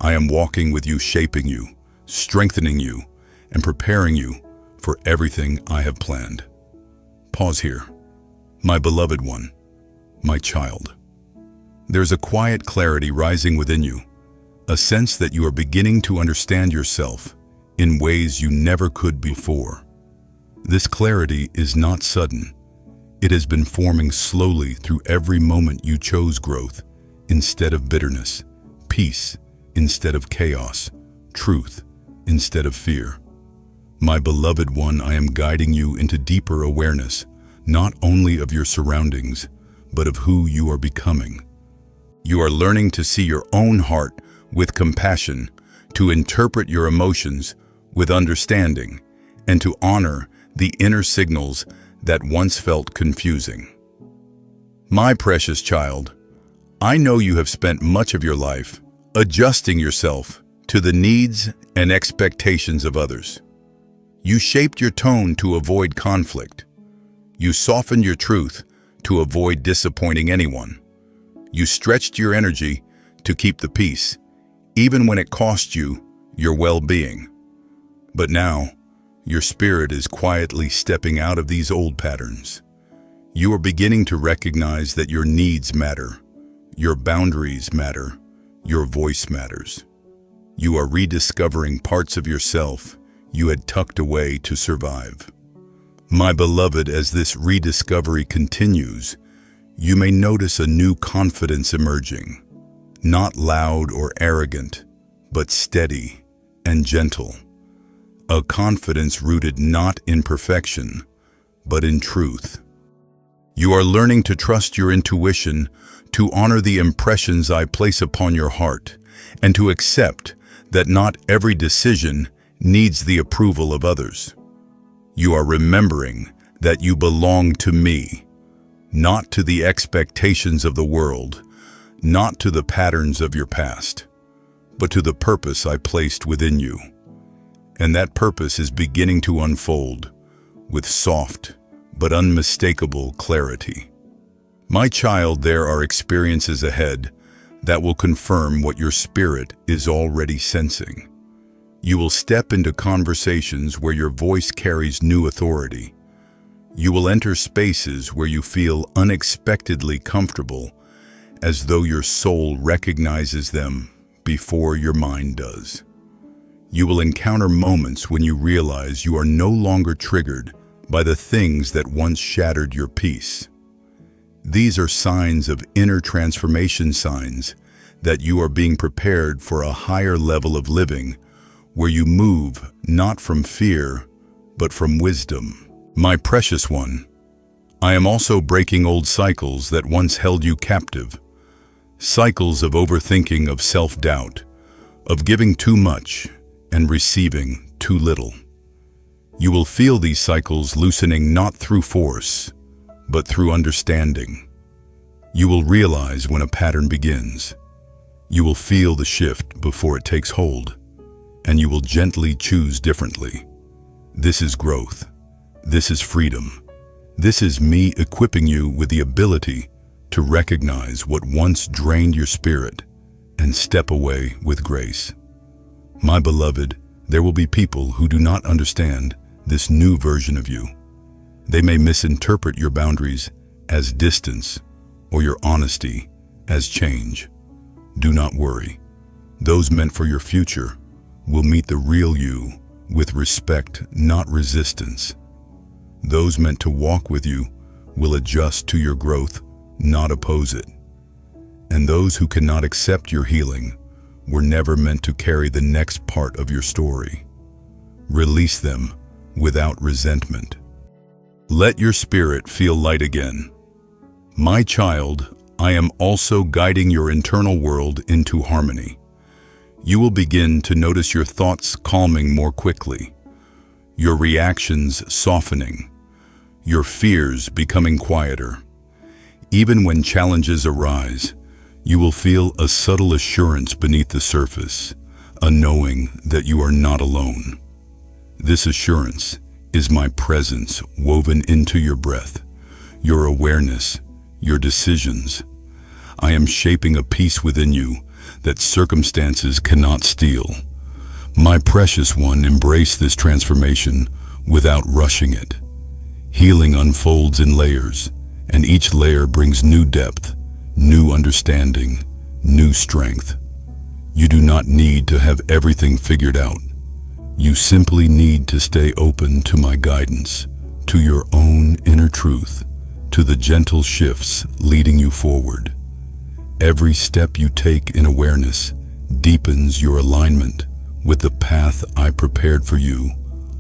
I am walking with you, shaping you, strengthening you, and preparing you for everything I have planned. Pause here. My beloved one, my child. There's a quiet clarity rising within you, a sense that you are beginning to understand yourself in ways you never could before. This clarity is not sudden. It has been forming slowly through every moment you chose growth instead of bitterness, peace instead of chaos, truth instead of fear. My beloved one, I am guiding you into deeper awareness, not only of your surroundings, but of who you are becoming. You are learning to see your own heart with compassion, to interpret your emotions with understanding, and to honor the inner signals that once felt confusing. My precious child, I know you have spent much of your life adjusting yourself to the needs and expectations of others. You shaped your tone to avoid conflict. You softened your truth to avoid disappointing anyone. You stretched your energy to keep the peace, even when it cost you your well-being. But now, your spirit is quietly stepping out of these old patterns. You are beginning to recognize that your needs matter, your boundaries matter, your voice matters. You are rediscovering parts of yourself you had tucked away to survive. My beloved, as this rediscovery continues, you may notice a new confidence emerging, not loud or arrogant, but steady and gentle. A confidence rooted not in perfection, but in truth. You are learning to trust your intuition, to honor the impressions I place upon your heart, and to accept that not every decision needs the approval of others. You are remembering that you belong to me, not to the expectations of the world, not to the patterns of your past, but to the purpose I placed within you. And that purpose is beginning to unfold with soft but unmistakable clarity. My child, there are experiences ahead that will confirm what your spirit is already sensing. You will step into conversations where your voice carries new authority. You will enter spaces where you feel unexpectedly comfortable, as though your soul recognizes them before your mind does. You will encounter moments when you realize you are no longer triggered by the things that once shattered your peace. These are signs of inner transformation, signs that you are being prepared for a higher level of living, where you move not from fear, but from wisdom. My precious one, I am also breaking old cycles that once held you captive. Cycles of overthinking, of self-doubt, of giving too much and receiving too little. You will feel these cycles loosening not through force, but through understanding. You will realize when a pattern begins. You will feel the shift before it takes hold, and you will gently choose differently. This is growth. This is freedom. This is me equipping you with the ability to recognize what once drained your spirit and step away with grace. My beloved, there will be people who do not understand this new version of you. They may misinterpret your boundaries as distance or your honesty as change. Do not worry. Those meant for your future will meet the real you with respect, not resistance. Those meant to walk with you will adjust to your growth, not oppose it. And those who cannot accept your healing were never meant to carry the next part of your story. Release them without resentment. Let your spirit feel light again. My child, I am also guiding your internal world into harmony. You will begin to notice your thoughts calming more quickly, your reactions softening, your fears becoming quieter. Even when challenges arise, you will feel a subtle assurance beneath the surface, a knowing that you are not alone. This assurance is my presence woven into your breath, your awareness, your decisions. I am shaping a peace within you that circumstances cannot steal. My precious one, embrace this transformation without rushing it. Healing unfolds in layers, and each layer brings new depth, new understanding, new strength. You do not need to have everything figured out. You simply need to stay open to my guidance, to your own inner truth, to the gentle shifts leading you forward. Every step you take in awareness deepens your alignment with the path I prepared for you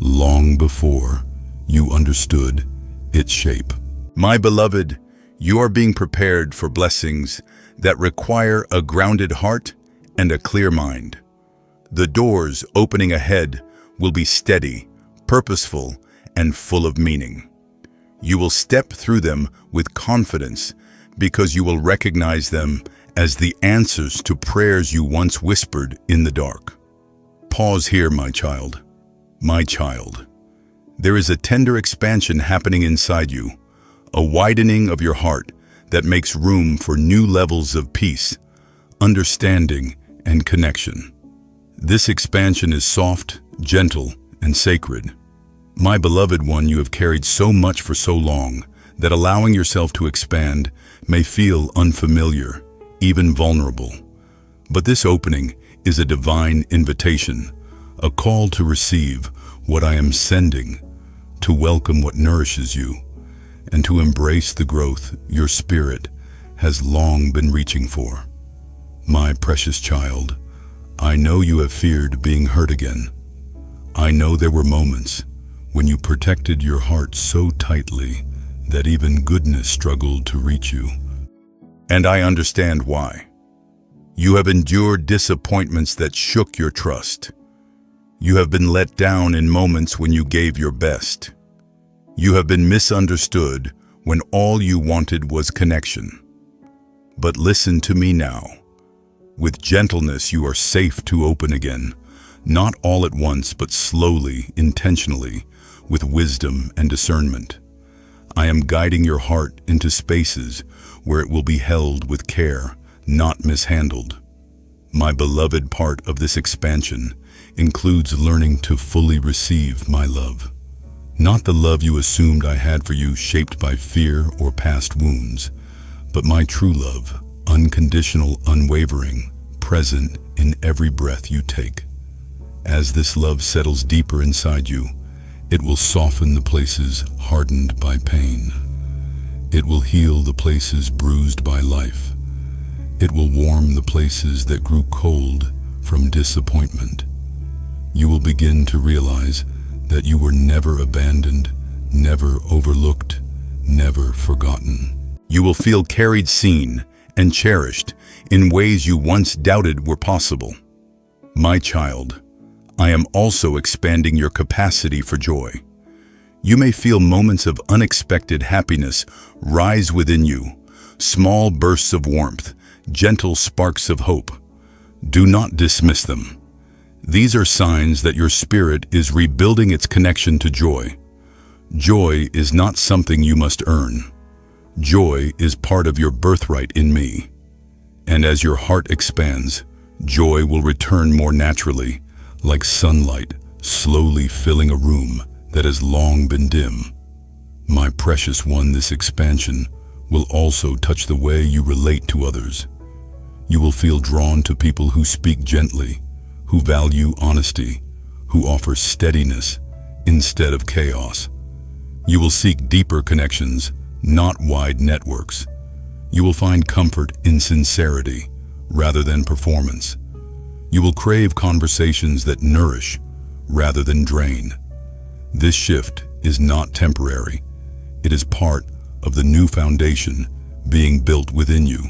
long before you understood its shape. My beloved, you are being prepared for blessings that require a grounded heart and a clear mind. The doors opening ahead will be steady, purposeful, and full of meaning. You will step through them with confidence because you will recognize them as the answers to prayers you once whispered in the dark. Pause here, my child. My child. There is a tender expansion happening inside you, a widening of your heart that makes room for new levels of peace, understanding, and connection. This expansion is soft, gentle, and sacred. My beloved one, you have carried so much for so long that allowing yourself to expand may feel unfamiliar, even vulnerable. But this opening is a divine invitation, a call to receive what I am sending, to welcome what nourishes you, and to embrace the growth your spirit has long been reaching for. My precious child, I know you have feared being hurt again. I know there were moments when you protected your heart so tightly that even goodness struggled to reach you. And I understand why. You have endured disappointments that shook your trust. You have been let down in moments when you gave your best. You have been misunderstood when all you wanted was connection. But listen to me now. With gentleness, you are safe to open again, not all at once, but slowly, intentionally, with wisdom and discernment. I am guiding your heart into spaces where it will be held with care, not mishandled. My beloved, part of this expansion includes learning to fully receive my love. Not the love you assumed I had for you, shaped by fear or past wounds, but my true love, unconditional, unwavering, present in every breath you take. As this love settles deeper inside you, it will soften the places hardened by pain. It will heal the places bruised by life. It will warm the places that grew cold from disappointment. You will begin to realize that you were never abandoned, never overlooked, never forgotten. You will feel carried, seen, and cherished in ways you once doubted were possible. My child, I am also expanding your capacity for joy. You may feel moments of unexpected happiness rise within you, small bursts of warmth, gentle sparks of hope. Do not dismiss them. These are signs that your spirit is rebuilding its connection to joy. Joy is not something you must earn. Joy is part of your birthright in me. And as your heart expands, joy will return more naturally, like sunlight slowly filling a room that has long been dim. My precious one, this expansion will also touch the way you relate to others. You will feel drawn to people who speak gently, who value honesty, who offer steadiness instead of chaos. You will seek deeper connections, not wide networks. You will find comfort in sincerity rather than performance. You will crave conversations that nourish rather than drain. This shift is not temporary. It is part of the new foundation being built within you.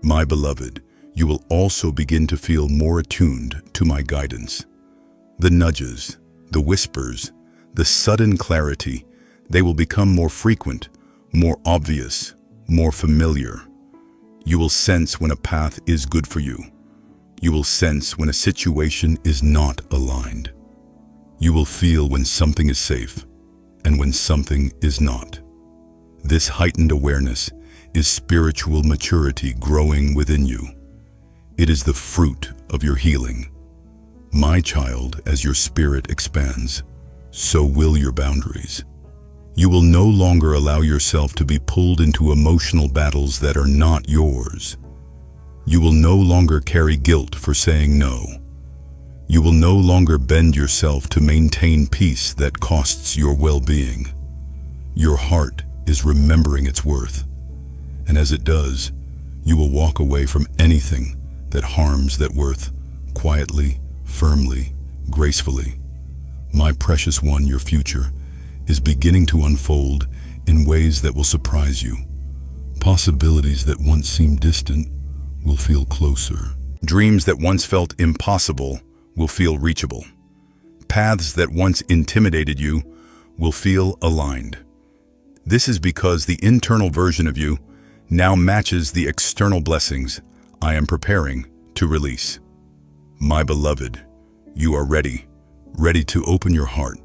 My beloved, you will also begin to feel more attuned to my guidance. The nudges, the whispers, the sudden clarity They will become more frequent, more obvious, more familiar. You will sense when a path is good for you. You will sense when a situation is not aligned. You will feel when something is safe and when something is not. This heightened awareness is spiritual maturity growing within you. It is the fruit of your healing. My child, as your spirit expands, so will your boundaries. You will no longer allow yourself to be pulled into emotional battles that are not yours. You will no longer carry guilt for saying no. You will no longer bend yourself to maintain peace that costs your well-being. Your heart is remembering its worth, and as it does, you will walk away from anything that harms that worth, quietly, firmly, gracefully. My precious one, your future is beginning to unfold in ways that will surprise you. Possibilities that once seemed distant will feel closer. Dreams that once felt impossible will feel reachable. Paths that once intimidated you will feel aligned. This is because the internal version of you now matches the external blessings I am preparing to release. My beloved, you are ready to open your heart,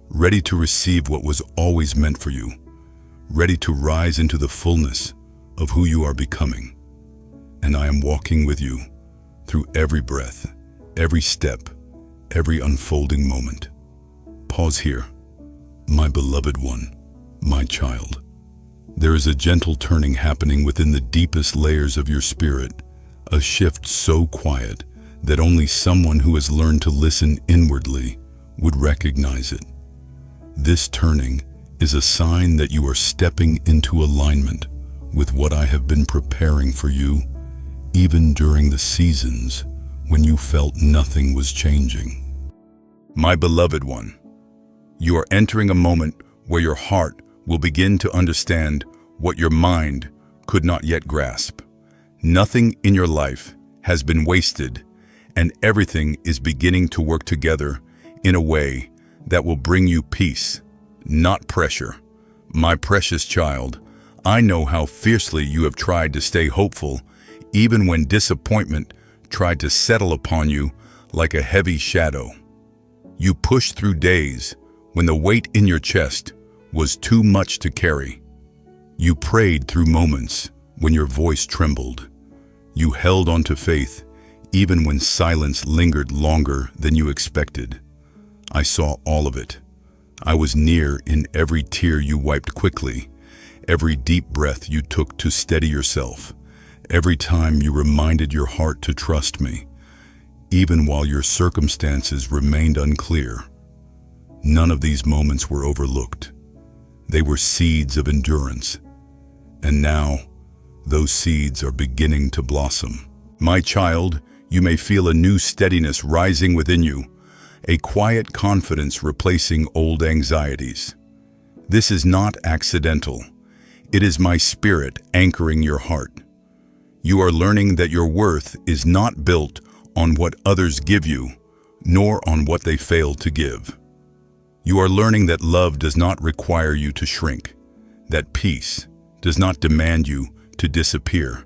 ready to receive what was always meant for you, ready to rise into the fullness of who you are becoming. And I am walking with you through every breath, every step, every unfolding moment. Pause here, my beloved one, my child. There is a gentle turning happening within the deepest layers of your spirit, a shift so quiet that only someone who has learned to listen inwardly would recognize it. This turning is a sign that you are stepping into alignment with what I have been preparing for you, even during the seasons when you felt nothing was changing. My beloved one, you are entering a moment where your heart will begin to understand what your mind could not yet grasp. Nothing in your life has been wasted, and everything is beginning to work together in a way that will bring you peace, not pressure. My precious child, I know how fiercely you have tried to stay hopeful, even when disappointment tried to settle upon you like a heavy shadow. You pushed through days when the weight in your chest was too much to carry. You prayed through moments when your voice trembled. You held on to faith even when silence lingered longer than you expected. I saw all of it. I was near in every tear you wiped quickly, every deep breath you took to steady yourself, every time you reminded your heart to trust me, even while your circumstances remained unclear. None of these moments were overlooked. They were seeds of endurance. And now, those seeds are beginning to blossom. My child, you may feel a new steadiness rising within you, a quiet confidence replacing old anxieties. This is not accidental. It is my spirit anchoring your heart. You are learning that your worth is not built on what others give you, nor on what they fail to give. You are learning that love does not require you to shrink, that peace does not demand you to disappear,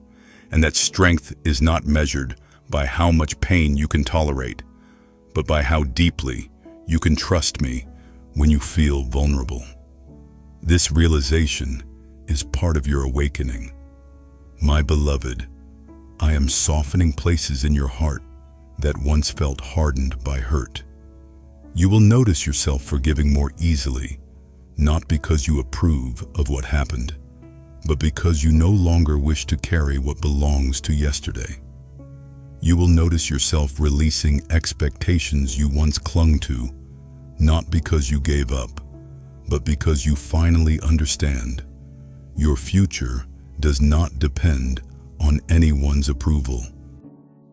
and that strength is not measured by how much pain you can tolerate, but by how deeply you can trust me when you feel vulnerable. This realization is part of your awakening. My beloved, I am softening places in your heart that once felt hardened by hurt. You will notice yourself forgiving more easily, not because you approve of what happened, but because you no longer wish to carry what belongs to yesterday. You will notice yourself releasing expectations you once clung to, not because you gave up, but because you finally understand your future does not depend on anyone's approval.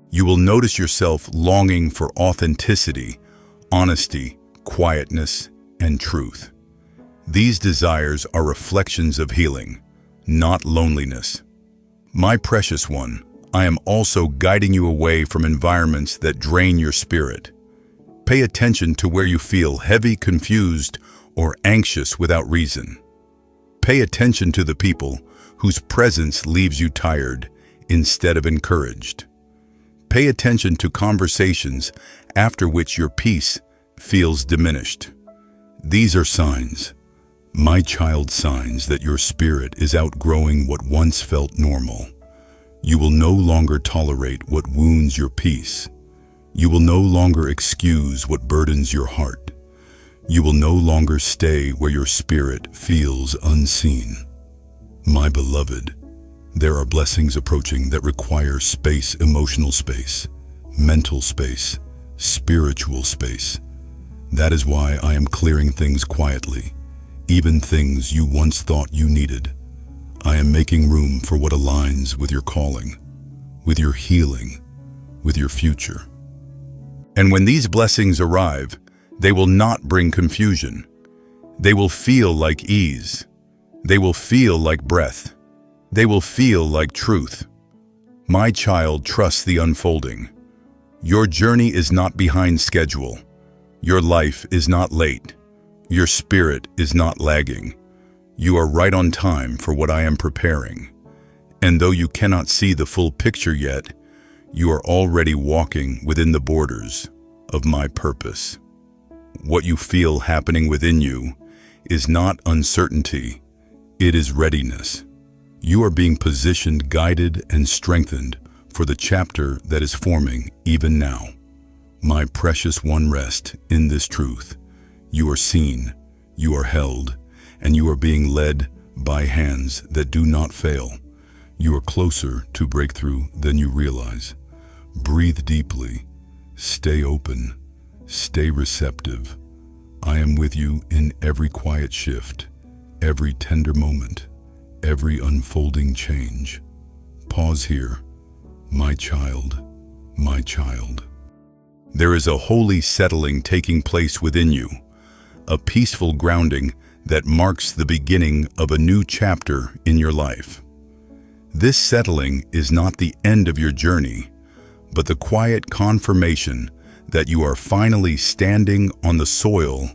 You will notice yourself longing for authenticity, honesty, quietness, and truth. These desires are reflections of healing, not loneliness. My precious one, I am also guiding you away from environments that drain your spirit. Pay attention to where you feel heavy, confused, or anxious without reason. Pay attention to the people whose presence leaves you tired instead of encouraged. Pay attention to conversations after which your peace feels diminished. These are signs, my child, signs that your spirit is outgrowing what once felt normal. You will no longer tolerate what wounds your peace. You will no longer excuse what burdens your heart. You will no longer stay where your spirit feels unseen. My beloved, there are blessings approaching that require space, emotional space, mental space, spiritual space. That is why I am clearing things quietly, even things you once thought you needed. I am making room for what aligns with your calling, with your healing, with your future. And when these blessings arrive, they will not bring confusion. They will feel like ease. They will feel like breath. They will feel like truth. My child, trust the unfolding. Your journey is not behind schedule. Your life is not late. Your spirit is not lagging. You are right on time for what I am preparing. And though you cannot see the full picture yet, you are already walking within the borders of my purpose. What you feel happening within you is not uncertainty, it is readiness. You are being positioned, guided, and strengthened for the chapter that is forming even now. My precious one, rest in this truth. You are seen, you are held, and you are being led by hands that do not fail. You are closer to breakthrough than you realize. Breathe deeply, stay open, stay receptive. I am with you in every quiet shift, every tender moment, every unfolding change. Pause here, my child, my child. There is a holy settling taking place within you, a peaceful grounding that marks the beginning of a new chapter in your life. This settling is not the end of your journey, but the quiet confirmation that you are finally standing on the soil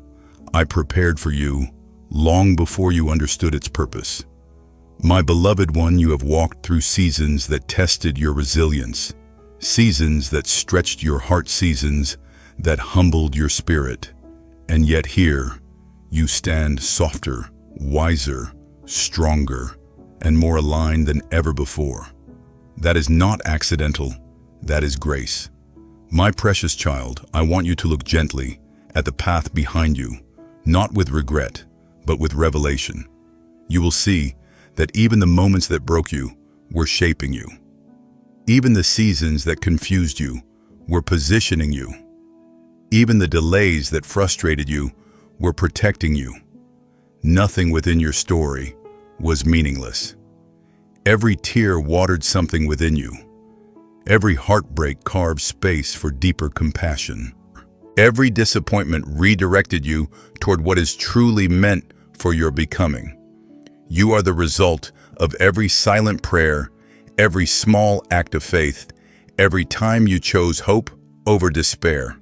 I prepared for you long before you understood its purpose. My beloved one, you have walked through seasons that tested your resilience, seasons that stretched your heart, seasons that humbled your spirit, and yet here you stand softer, wiser, stronger, and more aligned than ever before. That is not accidental, that is grace. My precious child, I want you to look gently at the path behind you, not with regret, but with revelation. You will see that even the moments that broke you were shaping you. Even the seasons that confused you were positioning you. Even the delays that frustrated you were protecting you. Nothing within your story was meaningless. Every tear watered something within you. Every heartbreak carved space for deeper compassion. Every disappointment redirected you toward what is truly meant for your becoming. You are the result of every silent prayer, every small act of faith, every time you chose hope over despair.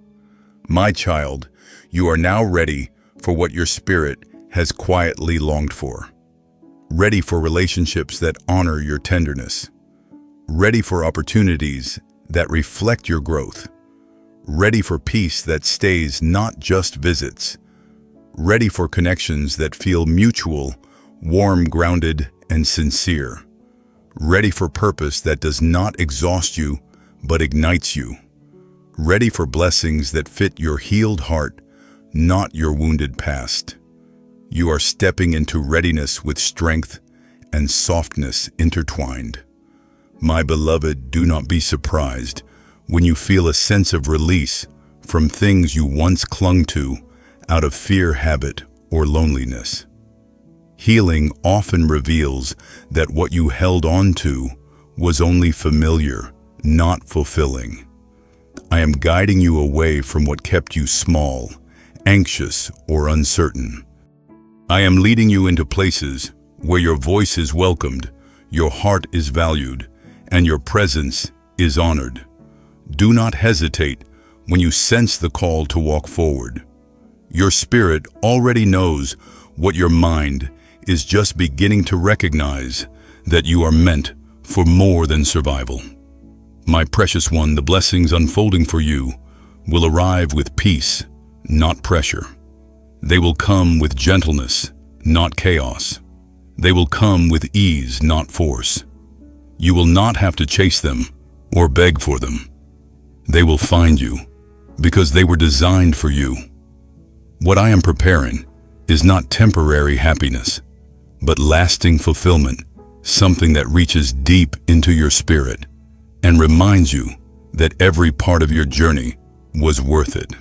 My child, you are now ready for what your spirit has quietly longed for. Ready for relationships that honor your tenderness. Ready for opportunities that reflect your growth. Ready for peace that stays, not just visits. Ready for connections that feel mutual, warm, grounded, and sincere. Ready for purpose that does not exhaust you, but ignites you. Ready for blessings that fit your healed heart, not your wounded past. You are stepping into readiness with strength and softness intertwined. My beloved, do not be surprised when you feel a sense of release from things you once clung to out of fear, habit, or loneliness. Healing often reveals that what you held on to was only familiar, not fulfilling. I am guiding you away from what kept you small, anxious, or uncertain. I am leading you into places where your voice is welcomed, your heart is valued, and your presence is honored. Do not hesitate when you sense the call to walk forward. Your spirit already knows what your mind is just beginning to recognize, that you are meant for more than survival. My precious one, the blessings unfolding for you will arrive with peace, not pressure. They will come with gentleness, not chaos. They will come with ease, not force. You will not have to chase them or beg for them. They will find you because they were designed for you. What I am preparing is not temporary happiness, but lasting fulfillment, something that reaches deep into your spirit and reminds you that every part of your journey was worth it.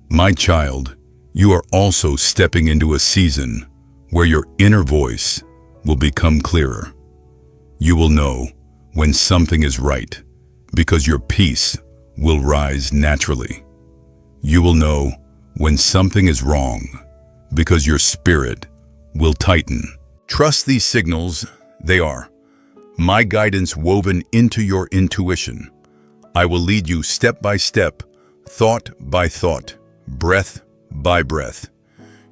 My child, you are also stepping into a season where your inner voice will become clearer. You will know when something is right because your peace will rise naturally. You will know when something is wrong because your spirit will tighten. Trust these signals. They are my guidance woven into your intuition. I will lead you step by step, thought by thought, breath by breath.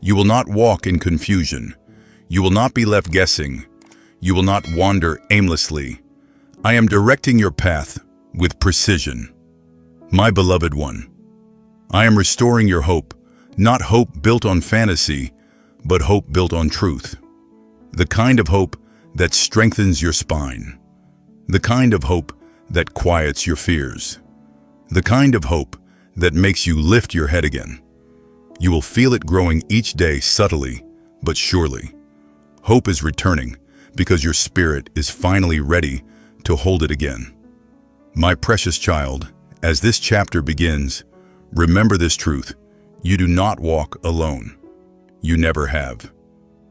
You will not walk in confusion. You will not be left guessing. You will not wander aimlessly. I am directing your path with precision. My beloved one, I am restoring your hope, not hope built on fantasy, but hope built on truth. The kind of hope that strengthens your spine. The kind of hope that quiets your fears. The kind of hope that makes you lift your head again. You will feel it growing each day subtly, but surely. Hope is returning because your spirit is finally ready to hold it again. My precious child, as this chapter begins, remember this truth. You do not walk alone. You never have.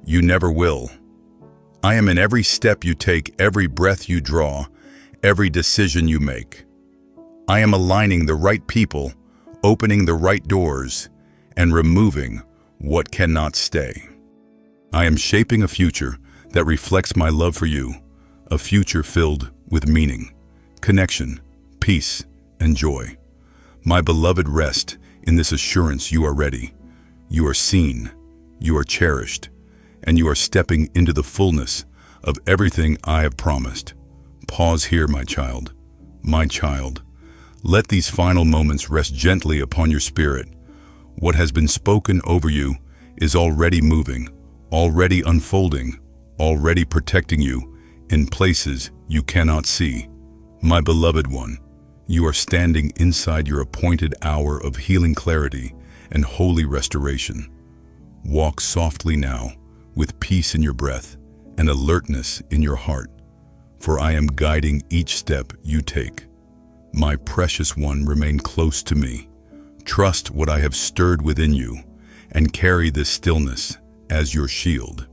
You never will. I am in every step you take, every breath you draw, every decision you make. I am aligning the right people, opening the right doors, and removing what cannot stay. I am shaping a future that reflects my love for you, a future filled with meaning, connection, peace, and joy. My beloved, rest in this assurance you are ready, you are seen, you are cherished, and you are stepping into the fullness of everything I have promised. Pause here, my child. My child, let these final moments rest gently upon your spirit. What has been spoken over you is already moving, already unfolding, already protecting you in places you cannot see. My beloved one, you are standing inside your appointed hour of healing clarity and holy restoration. Walk softly now, with peace in your breath and alertness in your heart, for I am guiding each step you take. My precious one, remain close to me. Trust what I have stirred within you and carry this stillness as your shield.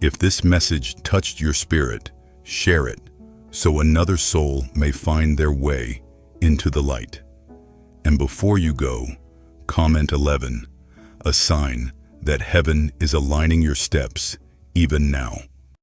If this message touched your spirit, share it so another soul may find their way into the light. And before you go, comment 11, a sign that heaven is aligning your steps even now.